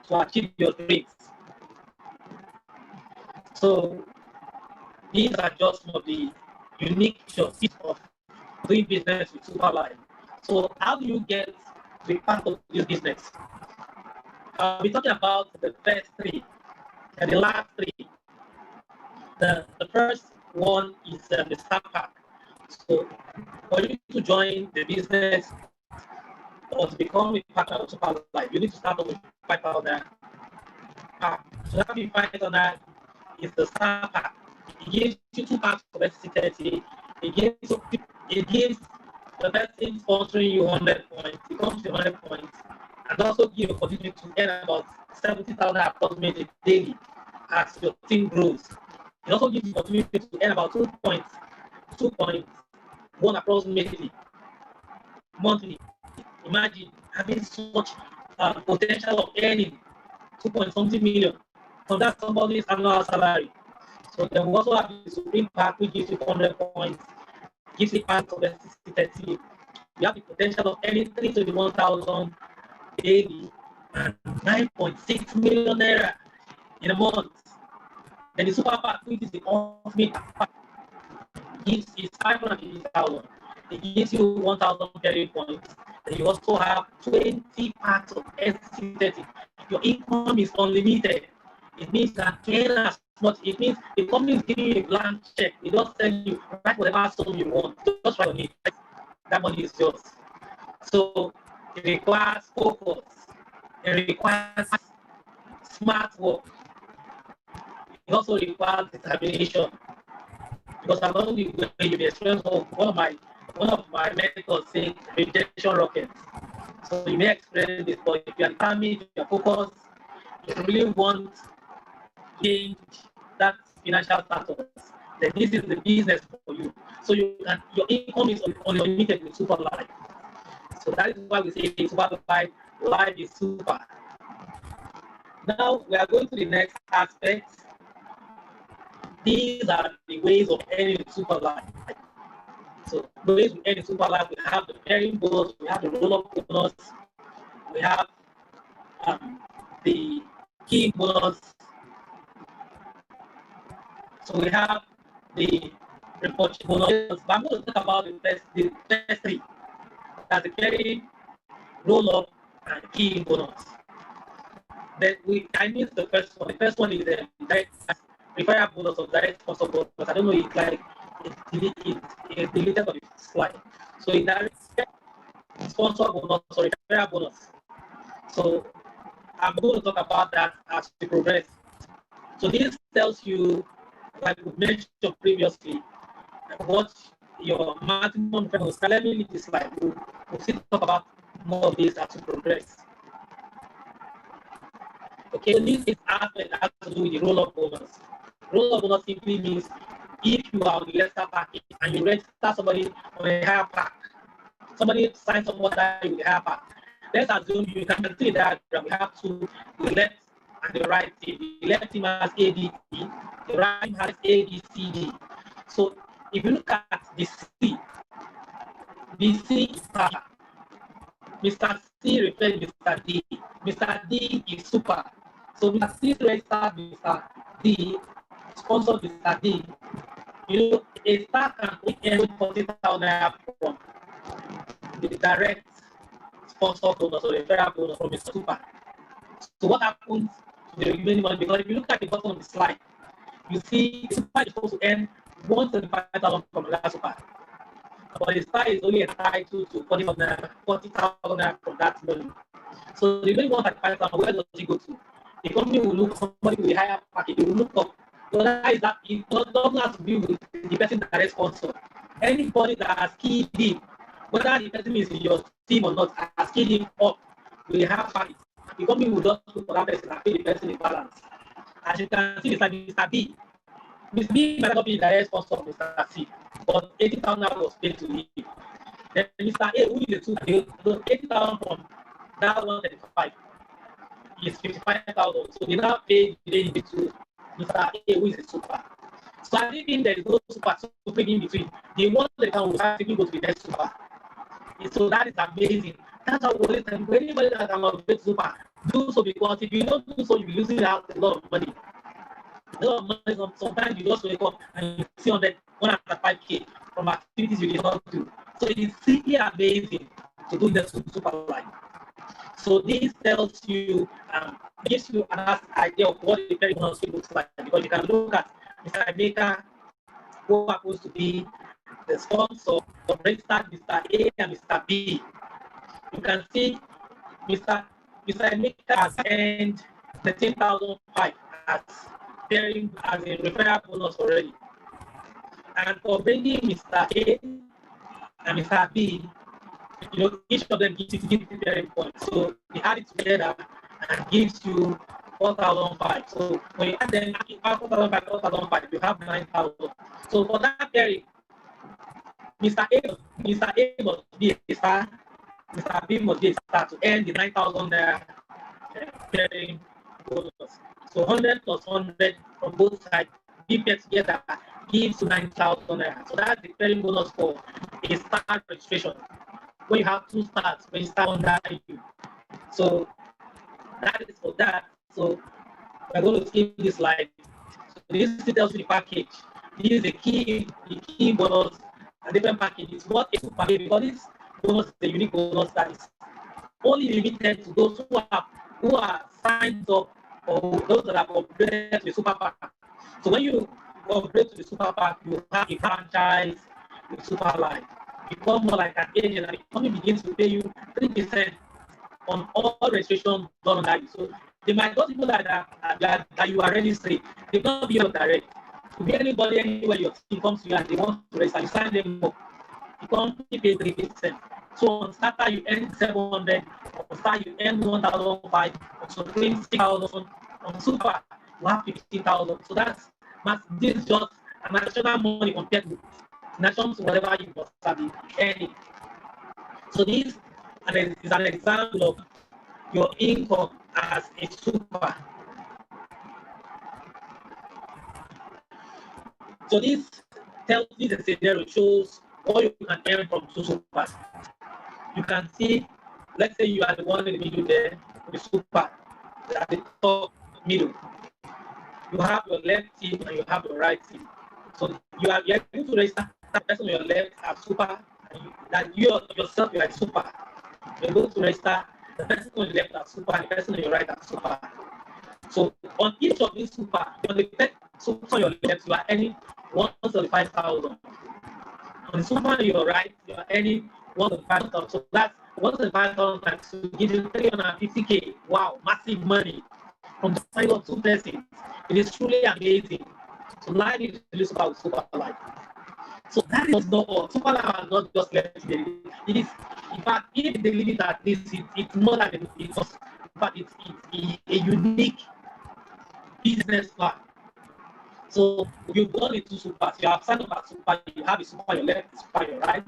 [SPEAKER 1] to achieve your dreams. So these are just some of the unique features of doing business with Superlife. So how do you get to be part of this business? I'll be talking about the first three and the last three. The first one is the start pack. So for you to join the business or to become a partner of Superlife, you need to start with 5,000. So how you find on that is the start pack. It gives you 2 packs of SC30. It gives the person sponsoring you 100 points. It comes to 100 points, and also give you a opportunity to earn about 70,000 approximately daily as your team grows. It also gives you the opportunity to earn about 2 points, 2.1 approximately monthly. Imagine having such potential of earning 2 point something million from that somebody's annual salary. So then we also have the Supreme Pack, which gives you 100 points, gives you packs of SC30. You have the potential of earning 321,000 daily and 9.6 million naira in a month. Then the super pack, which is the ultimate pack, gives is 550,000. It gives you 1,000 carry points. And you also have 20 packs of SC30. Your income is unlimited. It means that gain as much. It means the company is giving you a blank check. It just tell you write whatever sum you want. Just write on it. That money is yours. So it requires focus. It requires smart work. It also requires determination. Because I'm not going to be experienced of one of my mentors saying rejection rockets. So you may experience this, but if you are determined, if you are focused, if you really want to change that financial status, then this is the business for you. So your income is unlimited with Super Life. So that is why we say Super Life is super. Now we are going to the next aspect. These are the ways of earning Super Life. So the ways we earn Super Life, we have the pairing bonus, we have the roll-up bonus, we have the key bonus. So we have the report bonus. But I'm going to talk about the first three. That's the pairing, roll-up, and key bonus. Then I missed the first one. The first one is the direct referral bonus or direct sponsor bonus. I don't know if it's deleted on the slide. So in direct sponsor bonus or referral bonus. So I'm going to talk about that as we progress. So this tells you, like we mentioned previously, what your maximum referral is. Let me leave this slide. We'll still talk about more of this as we progress. Okay, so this is aspect that has to do with the roll-up bonus. Roll-up bonus simply means if you are on the lesser package and you register somebody on a higher pack, somebody signs up with the higher pack. Let's assume you can see that we have two, the left and the right team. The left team has ABT, the right team has ABCD. So if you look at the C is super. Mr. C refers to Mr. D. Mr. D is super. So Mr. C registered Mr. D, sponsored Mr. D. You know, a star can take every 40,000 from the direct sponsor bonus or referral bonus from Mr. Super. So what happens to the remaining money? Because if you look at the bottom of the slide, you see the super is supposed to earn 175,000 from the last super. But the star is only entitled to 40,000 from that money. So the remaining 135,000, where does it go to? The company will look for somebody with a higher package. They will look up. So that is that it doesn't have to be with the person that is sponsor. Anybody that has keyed in, whether the person is in your team or not, has keyed in up, we have package. The company will just look for that person and pay the person in balance. As you can see, Mr. B. Mr. B might not be the direct sponsor of Mr. C, but 80,000 was paid to him. Then Mr. A, who is the 80,000 from that 135 is 55,000. So they now pay the lady to Mr. A, who is a super. So I think there is no super in between. The one that can actually go to the next super. So that is amazing. That's how we listen. Anybody that can upgrade super, do so, because if you don't do so, you'll be losing out a lot of money. A lot of money. Sometimes you just wake up and you see 105K from activities you did not do. So it is simply amazing to do this super life. So this tells you, gives you an idea of what the very bonus looks like, because you can look at Mr. Maker, who happens to be the sponsor of registered Mr. A and Mr. B. You can see Mr. Maker has earned 13,005 as pairing as a referral bonus already. And for bringing Mr. A and Mr. B, you know, each of them gives you 50 pairing points. So we add it together and gives you 4,005. So when you add them, 4,005, you have 9,000. So for that pairing, Mr. A must be a star, Mr. B must be a star to earn the 9,000 pairing bonus. So 100 plus 100 from both sides, be paired together, gives you 9,000. So that's the pairing bonus for a star registration. When you have two stars, when you start under you. So that is for that. So we're going to skip this slide. So this tells you the package. This is the key bonus, and different package. It's not a super pay because this bonus is a unique bonus that is only limited to those who are signed up or those that have upgraded to the super pack. So when you upgrade to the super pack, you have a franchise with super life. Become more like an agent, and the company begins to pay you 3% on all registration done on that. So they might not even that you are registered. They not be your direct. To be anybody anywhere your team comes to you and they want to register, you sign them up. The company pays 3%. So on starter you earn 700, on start you earn 1,500, on Supreme 6,000, on super you have 15,000. So this is just a national money compared to nations whatever you must have been earning. So this is an example of your income as a super. So this scenario shows what you can earn from two supers. You can see, let's say you are the one in the middle there, the super at the top middle. You have your left team and you have your right team. So you are able to register the person on your left as super, and you yourself you are super. You're able to register the person on your left as super and the person on your right as super. So on each of these super, on the super on your left, you are earning 135,000. On the super on your right, you are earning 135,000. So that's 135,000 times to give you 350K. Wow, massive money from the side of two persons. It is truly amazing. So life is really super life. So that is not all. Super life has not just left it. It is, in fact, if they leave it at this, it's more than it was. In fact, it's a unique business plan. So you've gone into supers. You have signed up as super. You have a super on your left, a super on your right.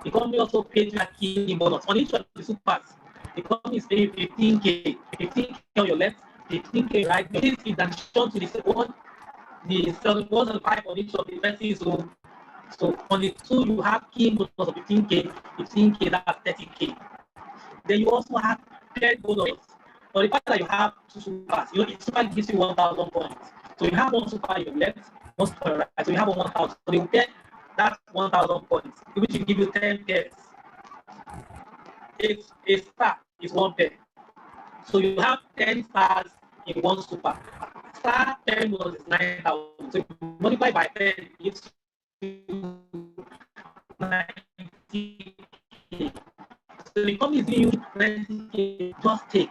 [SPEAKER 1] The company also pays you a key bonus on each of the supers. The company is paying 15K, 15K on your left, 15K right. This is in addition to the 7,500 on each of the persons. So on the two, you have key bonus of 15K, 15K, that's 30K. Then you also have paid bonus. For the fact that you have two supers, each super gives you 1,000 points. So you have one super on your left, one super on your right. So you have 1,000. So they will get that 1,000 points, which will give you 10 pairs. A star is one pair. So you have 10 stars in one super. Star 10 bonus is 9,000. So you multiply by 10, it's 90K. So the company is giving you 90K, just take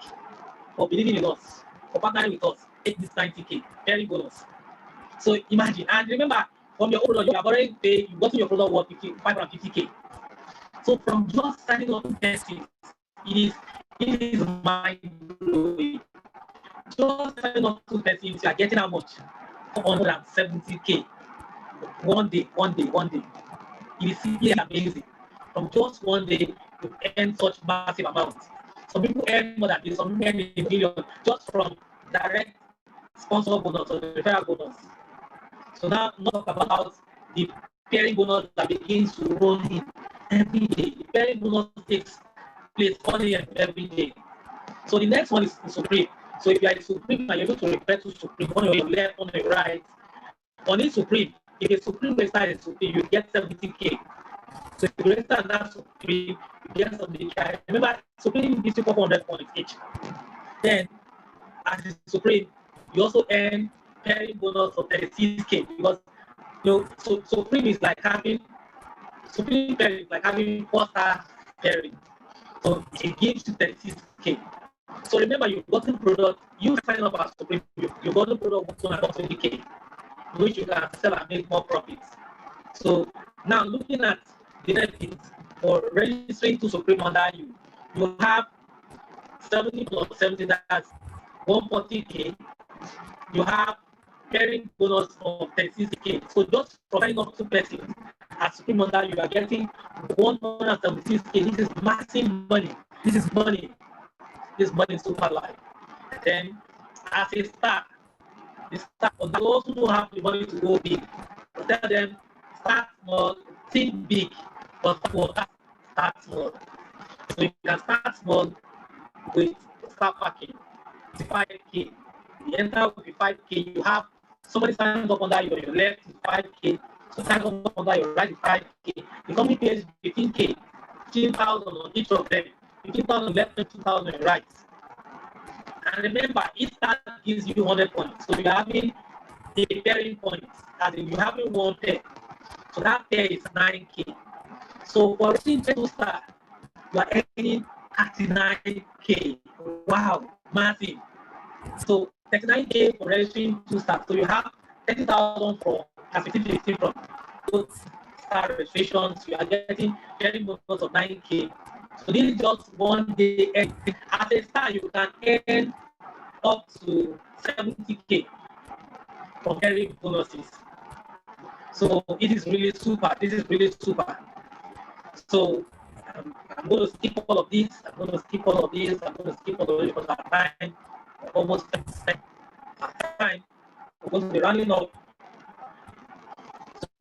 [SPEAKER 1] for believing in us, for partnering with us, take this 90K, very bonus. So imagine, and remember, from your product, you have already paid, you got your product worth 550K. So from just signing up to testing, it is mind blowing. Just signing up to testing, you are getting how much? 470K. One day. It is simply amazing. From just one day, you earn such massive amounts. Some people earn more than this, some people earn a million just from direct sponsor bonus or referral bonus. So now, not about the pairing bonus that begins to roll in every day. The pairing bonus takes place every day. So the next one is Supreme. So if you are a Supreme and you're able to refer to Supreme, one on your left, one on your right, on each Supreme, if a Supreme website is Supreme, you get 70K. So if you register on that Supreme, you get 70K. Remember, Supreme gives you 400 points each. Then, as a Supreme, you also earn pairing bonus of 36K because so Supreme is like having Supreme pairing is like having 4-star pairing. So it gives you 36K. So remember, you've gotten product, you sign up as Supreme, you've gotten product worth 220K, which you can sell and make more profits. So now looking at the benefits for registering to Supreme under you, you have 70 plus 70, that's 140K. You have pairing bonus of 36K. So just from signing up to persons as Supreme under you are getting 176K. This is massive money. This is money. This money is super life. Then as a start, those who have the money to go big, tell them start small, think big, but start small. So you can start small with start packing, 5K. You enter with 5K, you have somebody signs up under your left with 5K, so signs up under your right with 5K. The company pays 15K, 15,000 on each of them, 15,000 left and 2,000 right. And remember, each start gives you 100 points. So you're having a pairing point, as in you're having one pair. So that pair is 9K. So for reaching 2 star, you are earning 39K. Wow, massive. So 39K for registering 2 stars. So you have 30,000 from as 15 from both star registrations. You are getting bonus of 9K. So this is just one day. As a star, you can earn up to 70K from carrying bonuses. So it is really super. This is really super. So I'm going to skip all of this. I'm going to skip all of this. I'm going to skip all of this because our time almost time. We're going to be running up.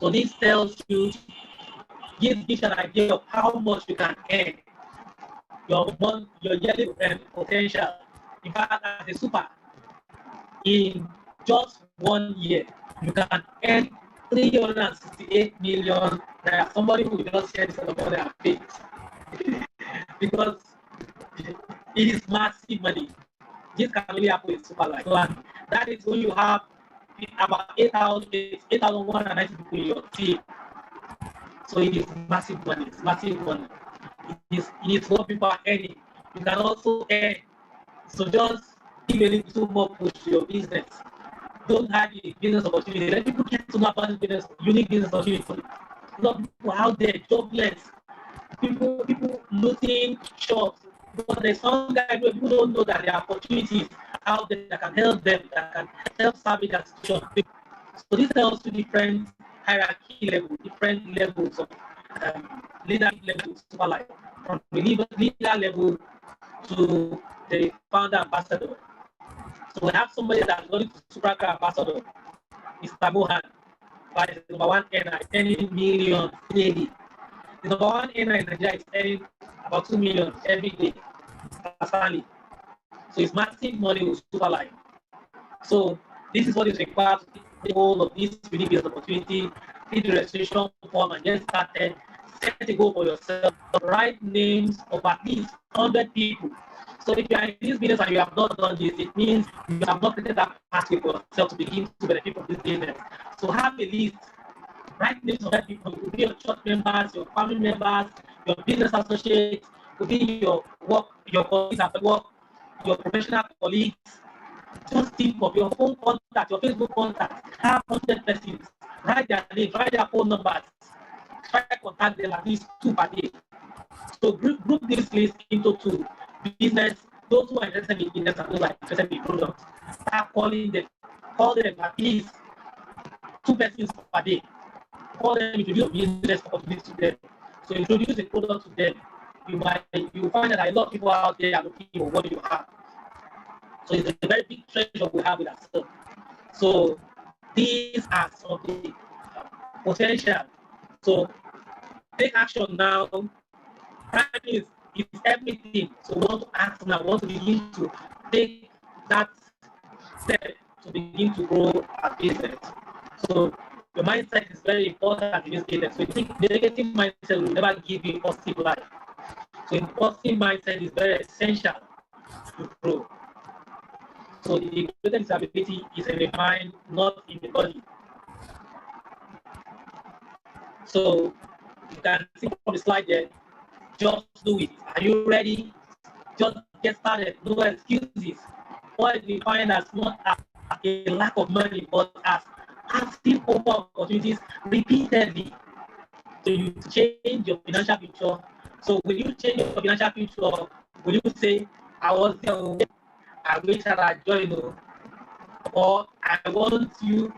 [SPEAKER 1] So this tells you, gives you an idea of how much you can earn. Your yearly potential. In fact, as a super, in just 1 year, you can earn 368 million. Somebody who just share this amount of their faith because it is massive money. This can only happen in super life. That is when you have about 8,190 people in your team. So it is massive money. It's massive money. It is what people are earning. You can also earn. So just give a little more push to your business. Don't hide the business opportunity. Let people get to know about the business, unique business opportunity. A lot of people out there jobless. People looting shops. But there's some guys where people don't know that there are opportunities out there that can help them, that can help service that situation. So this tells you different hierarchy levels, different levels of leadership levels, from the leader level to the founder ambassador. So we have somebody that's going to super car ambassador, Mr. Mohan, but it's the number one earner, 10 million daily. The number one earner in Nigeria is earning about 2 million every day. Salary. So it's massive money with super life. So this is what is required to take hold of this unique business opportunity, read the registration form and get started, set a goal for yourself, write names of at least 100 people. So if you are in this business and you have not done this, it means you have not created that pathway for yourself to begin to benefit from this business. So have a list, write names of 100 people. It could be your church members, your family members, your business associates, it could be your work, your colleagues at work, your professional colleagues. Just think of your phone contact, your Facebook contact, have 100 persons, write their names, write their phone numbers, try to contact them at least 2 per day. So group this list into 2. Business, those who are interested in business and those who are interested in products, start calling them, call them at least 2 persons per day. Call them, introduce your business opportunities to them. So introduce the product to them. You find that a lot of people out there are looking for what you have. So it's a very big treasure we have with ourselves. So these are some of the potential. So take action now. Time is everything. So we want to act now. We want to begin to take that step to begin to grow our business. So your mindset is very important in this business. So the negative mindset will never give you a positive life. So a positive mindset is very essential to grow. So the greatest disability is in the mind, not in the body. So you can see from the slide there, just do it. Are you ready? Just get started. No excuses. What we find as not as a lack of money, but as asking for more opportunities repeatedly. So you change your financial future. So will you change your financial future? Will you say, I was there, I wish that I joined, or I want you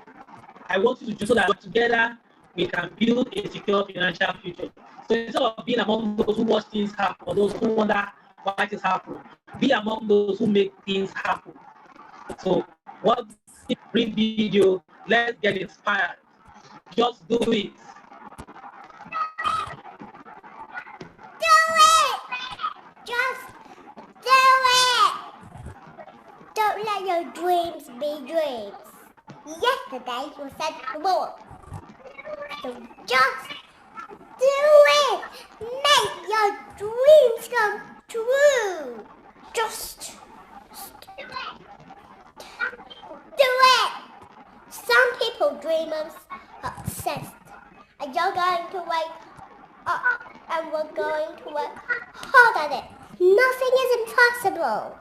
[SPEAKER 1] to do so that together we can build a secure financial future. So instead of being among those who watch things happen, or those who wonder why things happen, be among those who make things happen. So what free video, let's get inspired. Just do it.
[SPEAKER 10] Just do it. Don't let your dreams be dreams. Yesterday you said tomorrow. So just do it. Make your dreams come true. Just do it. Some people dream of success. And you're going to wake up and we're going to work hard at it. Nothing is impossible.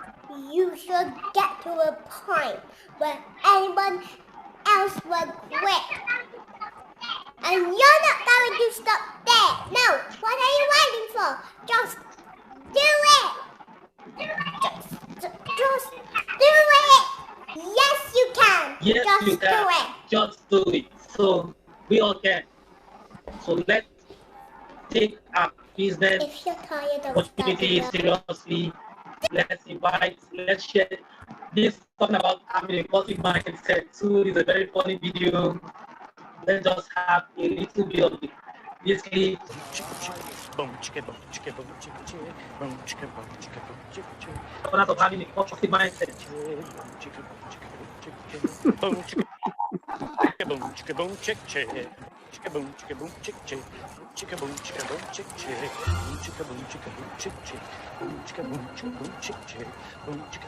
[SPEAKER 10] You should get to a point where anyone else will quit. And you're not going to stop there. No, what are you waiting for? Just do it. Just do it. Yes, you can.
[SPEAKER 1] Yes,
[SPEAKER 10] just
[SPEAKER 1] you can.
[SPEAKER 10] do it.
[SPEAKER 1] Just do it. So we all can. So let's take our business
[SPEAKER 10] If you're tired of
[SPEAKER 1] opportunity seriously. Let's invite, let's share this talking about having a positive mindset too. Is a very funny video. Let's just have a little bit of it. This clip. Importance of having a positive mindset.
[SPEAKER 2] Boom chicka boom chicka boom chick chick. Boom chicky boom chicky boom chick chick. Boom chicky boom chicky boom chick chick. Boom chicky.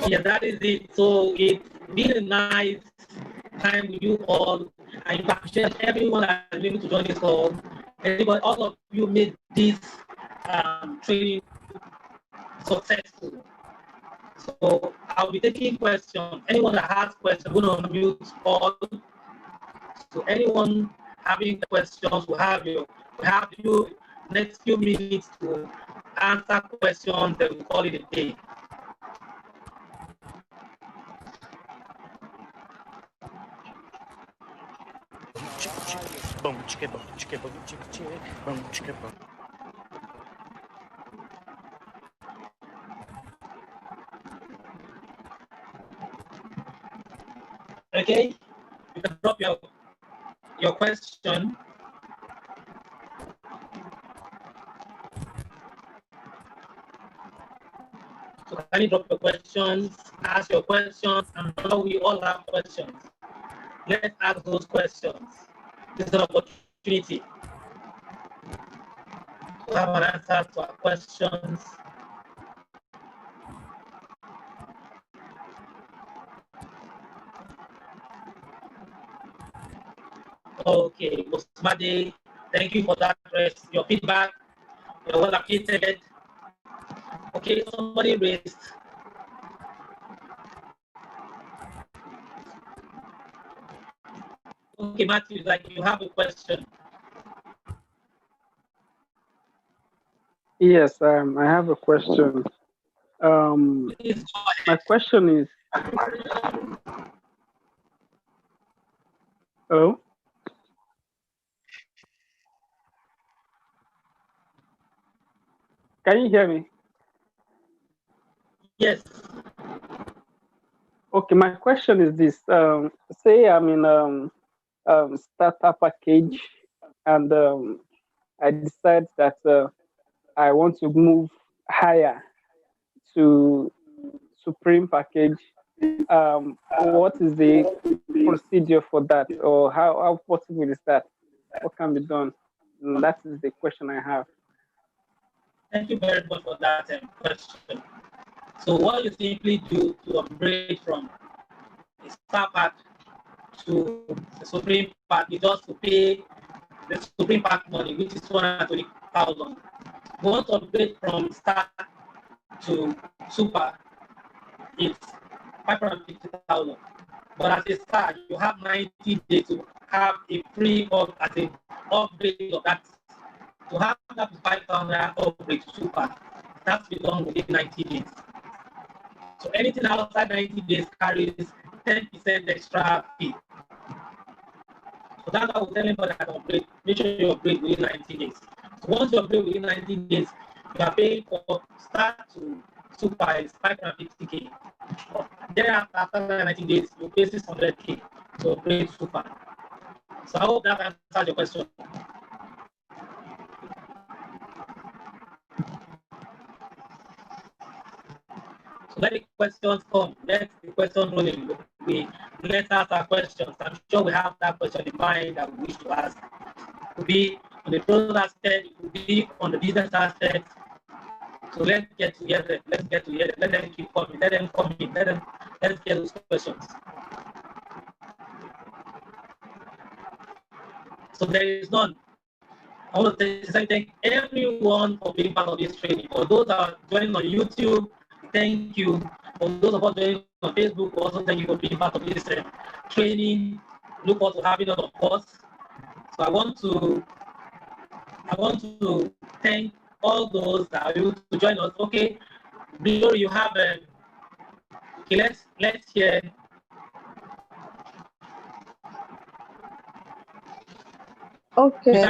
[SPEAKER 1] Yeah, that is it. So it's been a nice time with you all. I appreciate everyone that has been able to join this call. Everybody, all of you made this training successful. So I'll be taking questions. Anyone that has questions, we're going to unmute all. So anyone having questions, we have you next few minutes to answer questions. Then we call it a day.
[SPEAKER 2] Boom chicka boom chicka boom chick chick. Boom chicka boom.
[SPEAKER 1] Okay, you can drop your question. So can you drop your questions, ask your questions, and now we all have questions. Let's ask those questions. This is an opportunity to have an answer to our questions. Okay, Musmade, thank you for that. Your feedback. You're well appreciated. Okay, somebody raised. Okay, Matthew, like you have a question.
[SPEAKER 3] Yes, I have a question. My question is, hello? Can you hear me?
[SPEAKER 1] Yes.
[SPEAKER 3] Okay, my question is this. Say I'm in starter package and I decide that I want to move higher to supreme package. What is the procedure for that, or how possible is that? What can be done? And that is the question I have.
[SPEAKER 1] Thank you very much for that question. So what you simply do to upgrade from a star pack to the supreme pack is just to pay the supreme pack money, which is 220,000. You want to upgrade from star to super, it's 550,000. But as a star, you have 90 days to have a free upgrade of that. To have that 5,000 upgrade to super, that's be done within 90 days. So anything outside 90 days carries 10% extra fee. So that's why we're telling people that upgrade. Make sure you upgrade within 90 days. So once you upgrade within 90 days, you are paying for start to super is 550K. Thereafter, after 90 days, you pay 600K to upgrade super. So I hope that answers your question. So let the questions come. Let the question rolling. Let's ask our questions. I'm sure we have that question in mind that we wish to ask. It could be on the product aspect, it could be on the business aspect. So let's get together. Let's get together. Let them keep coming. Let them come in. Let's get those questions. So there is none. I want to thank everyone for being part of this training. For those that are joining on YouTube, thank you. For those of us joining on Facebook, also thank you for being part of this training. Look forward to having us, of course. So I want to thank all those that are able to join us. Okay, Glory, you have okay, let's hear.
[SPEAKER 6] Okay,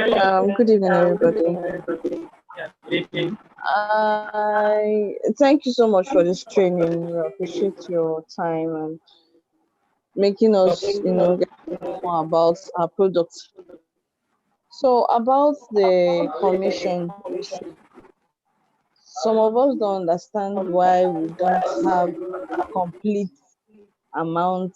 [SPEAKER 6] good evening, everybody.
[SPEAKER 1] Yeah, good evening.
[SPEAKER 6] I thank you so much for this training. We appreciate your time and making us, get more about our products. So about the commission issue, some of us don't understand why we don't have complete amount,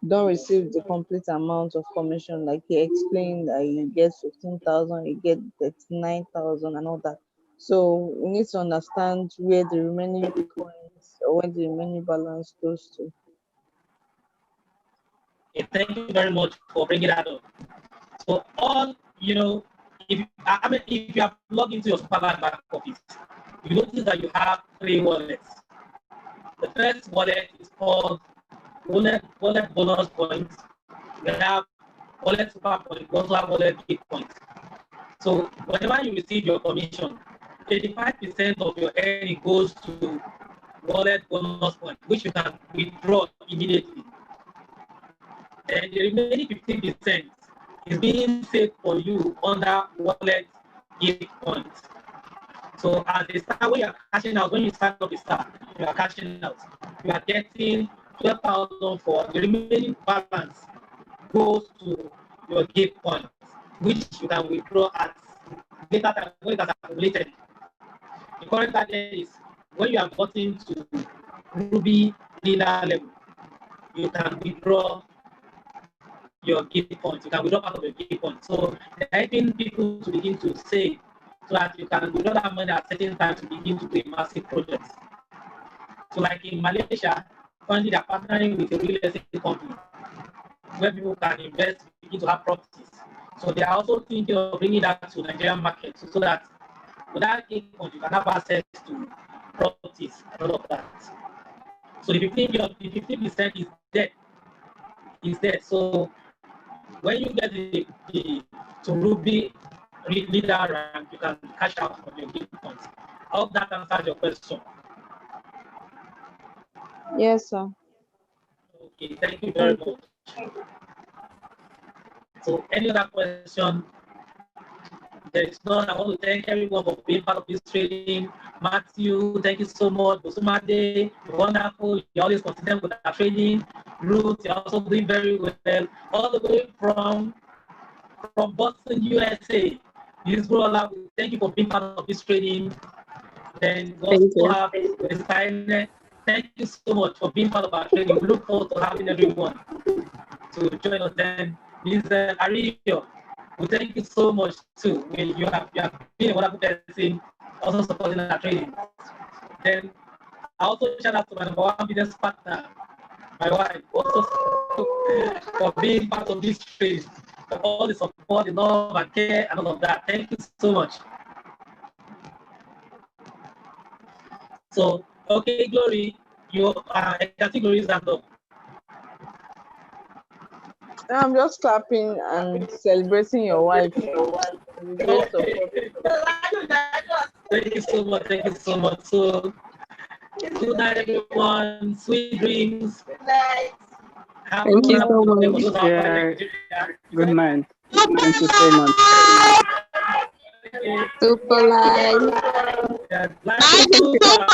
[SPEAKER 6] don't receive the complete amount of commission. Like he explained that you get 15,000, you get 39,000 and all that. So we need to understand where the remaining points or where the remaining balance goes to.
[SPEAKER 1] Okay, thank you very much for bringing that up. So all, if you have logged into your Superlight back office, you notice that you have 3 wallets. The first wallet is called wallet bonus points. We have wallet super points, we also have wallet big points. So whenever you receive your commission, 85% of your earning goes to wallet bonus points, which you can withdraw immediately. And the remaining 15% is being saved for you under wallet gift points. So as a start, when you are cashing out, when you start up a start, you are cashing out. You are getting 12,000 for the remaining balance goes to your gift points, which you can withdraw at later time when it has accumulated. The current target is when you have gotten to Ruby leader level, you can withdraw your gift points. You can withdraw part of your gift points. So helping people to begin to save so that you can withdraw that money at certain time to begin to do a massive project. So like in Malaysia, currently they're partnering with a real estate company where people can invest, begin to have properties. So they are also thinking of bringing that to Nigerian market so that with that gift point, you can have access to properties and all of that. So the 15% is dead. Is dead. So when you get to Ruby leader rank, you can cash out from your gift points. I hope that answers your question.
[SPEAKER 6] Yes, sir.
[SPEAKER 1] Okay, thank you very much. So any other question? There is none. I want to thank everyone for being part of this training. Matthew, thank you so much. Bosumade, wonderful. You're always consistent with our training. Ruth, you're also doing very well. All the way from Boston, USA. This Brola, thank you for being part of this training. Then we also have Ms. Thank you so much for being part of our training. We look forward to having everyone to join us. Then Ms. Ario, we thank you so much too. You have been a wonderful person, also supporting our training. Then I also shout out to my number 1 business partner, my wife, also for being part of this training, for all the support, the love and care and all of that. Thank you so much. So, okay, Glory, your category is up.
[SPEAKER 6] I'm just clapping and celebrating your wife. Great support.
[SPEAKER 1] Thank you so much. Thank you so much. So, good night, everyone. Sweet dreams. Good night.
[SPEAKER 3] Thank you so much. Yeah. Good night. Thank you so much.
[SPEAKER 6] Super live.
[SPEAKER 1] Life is super.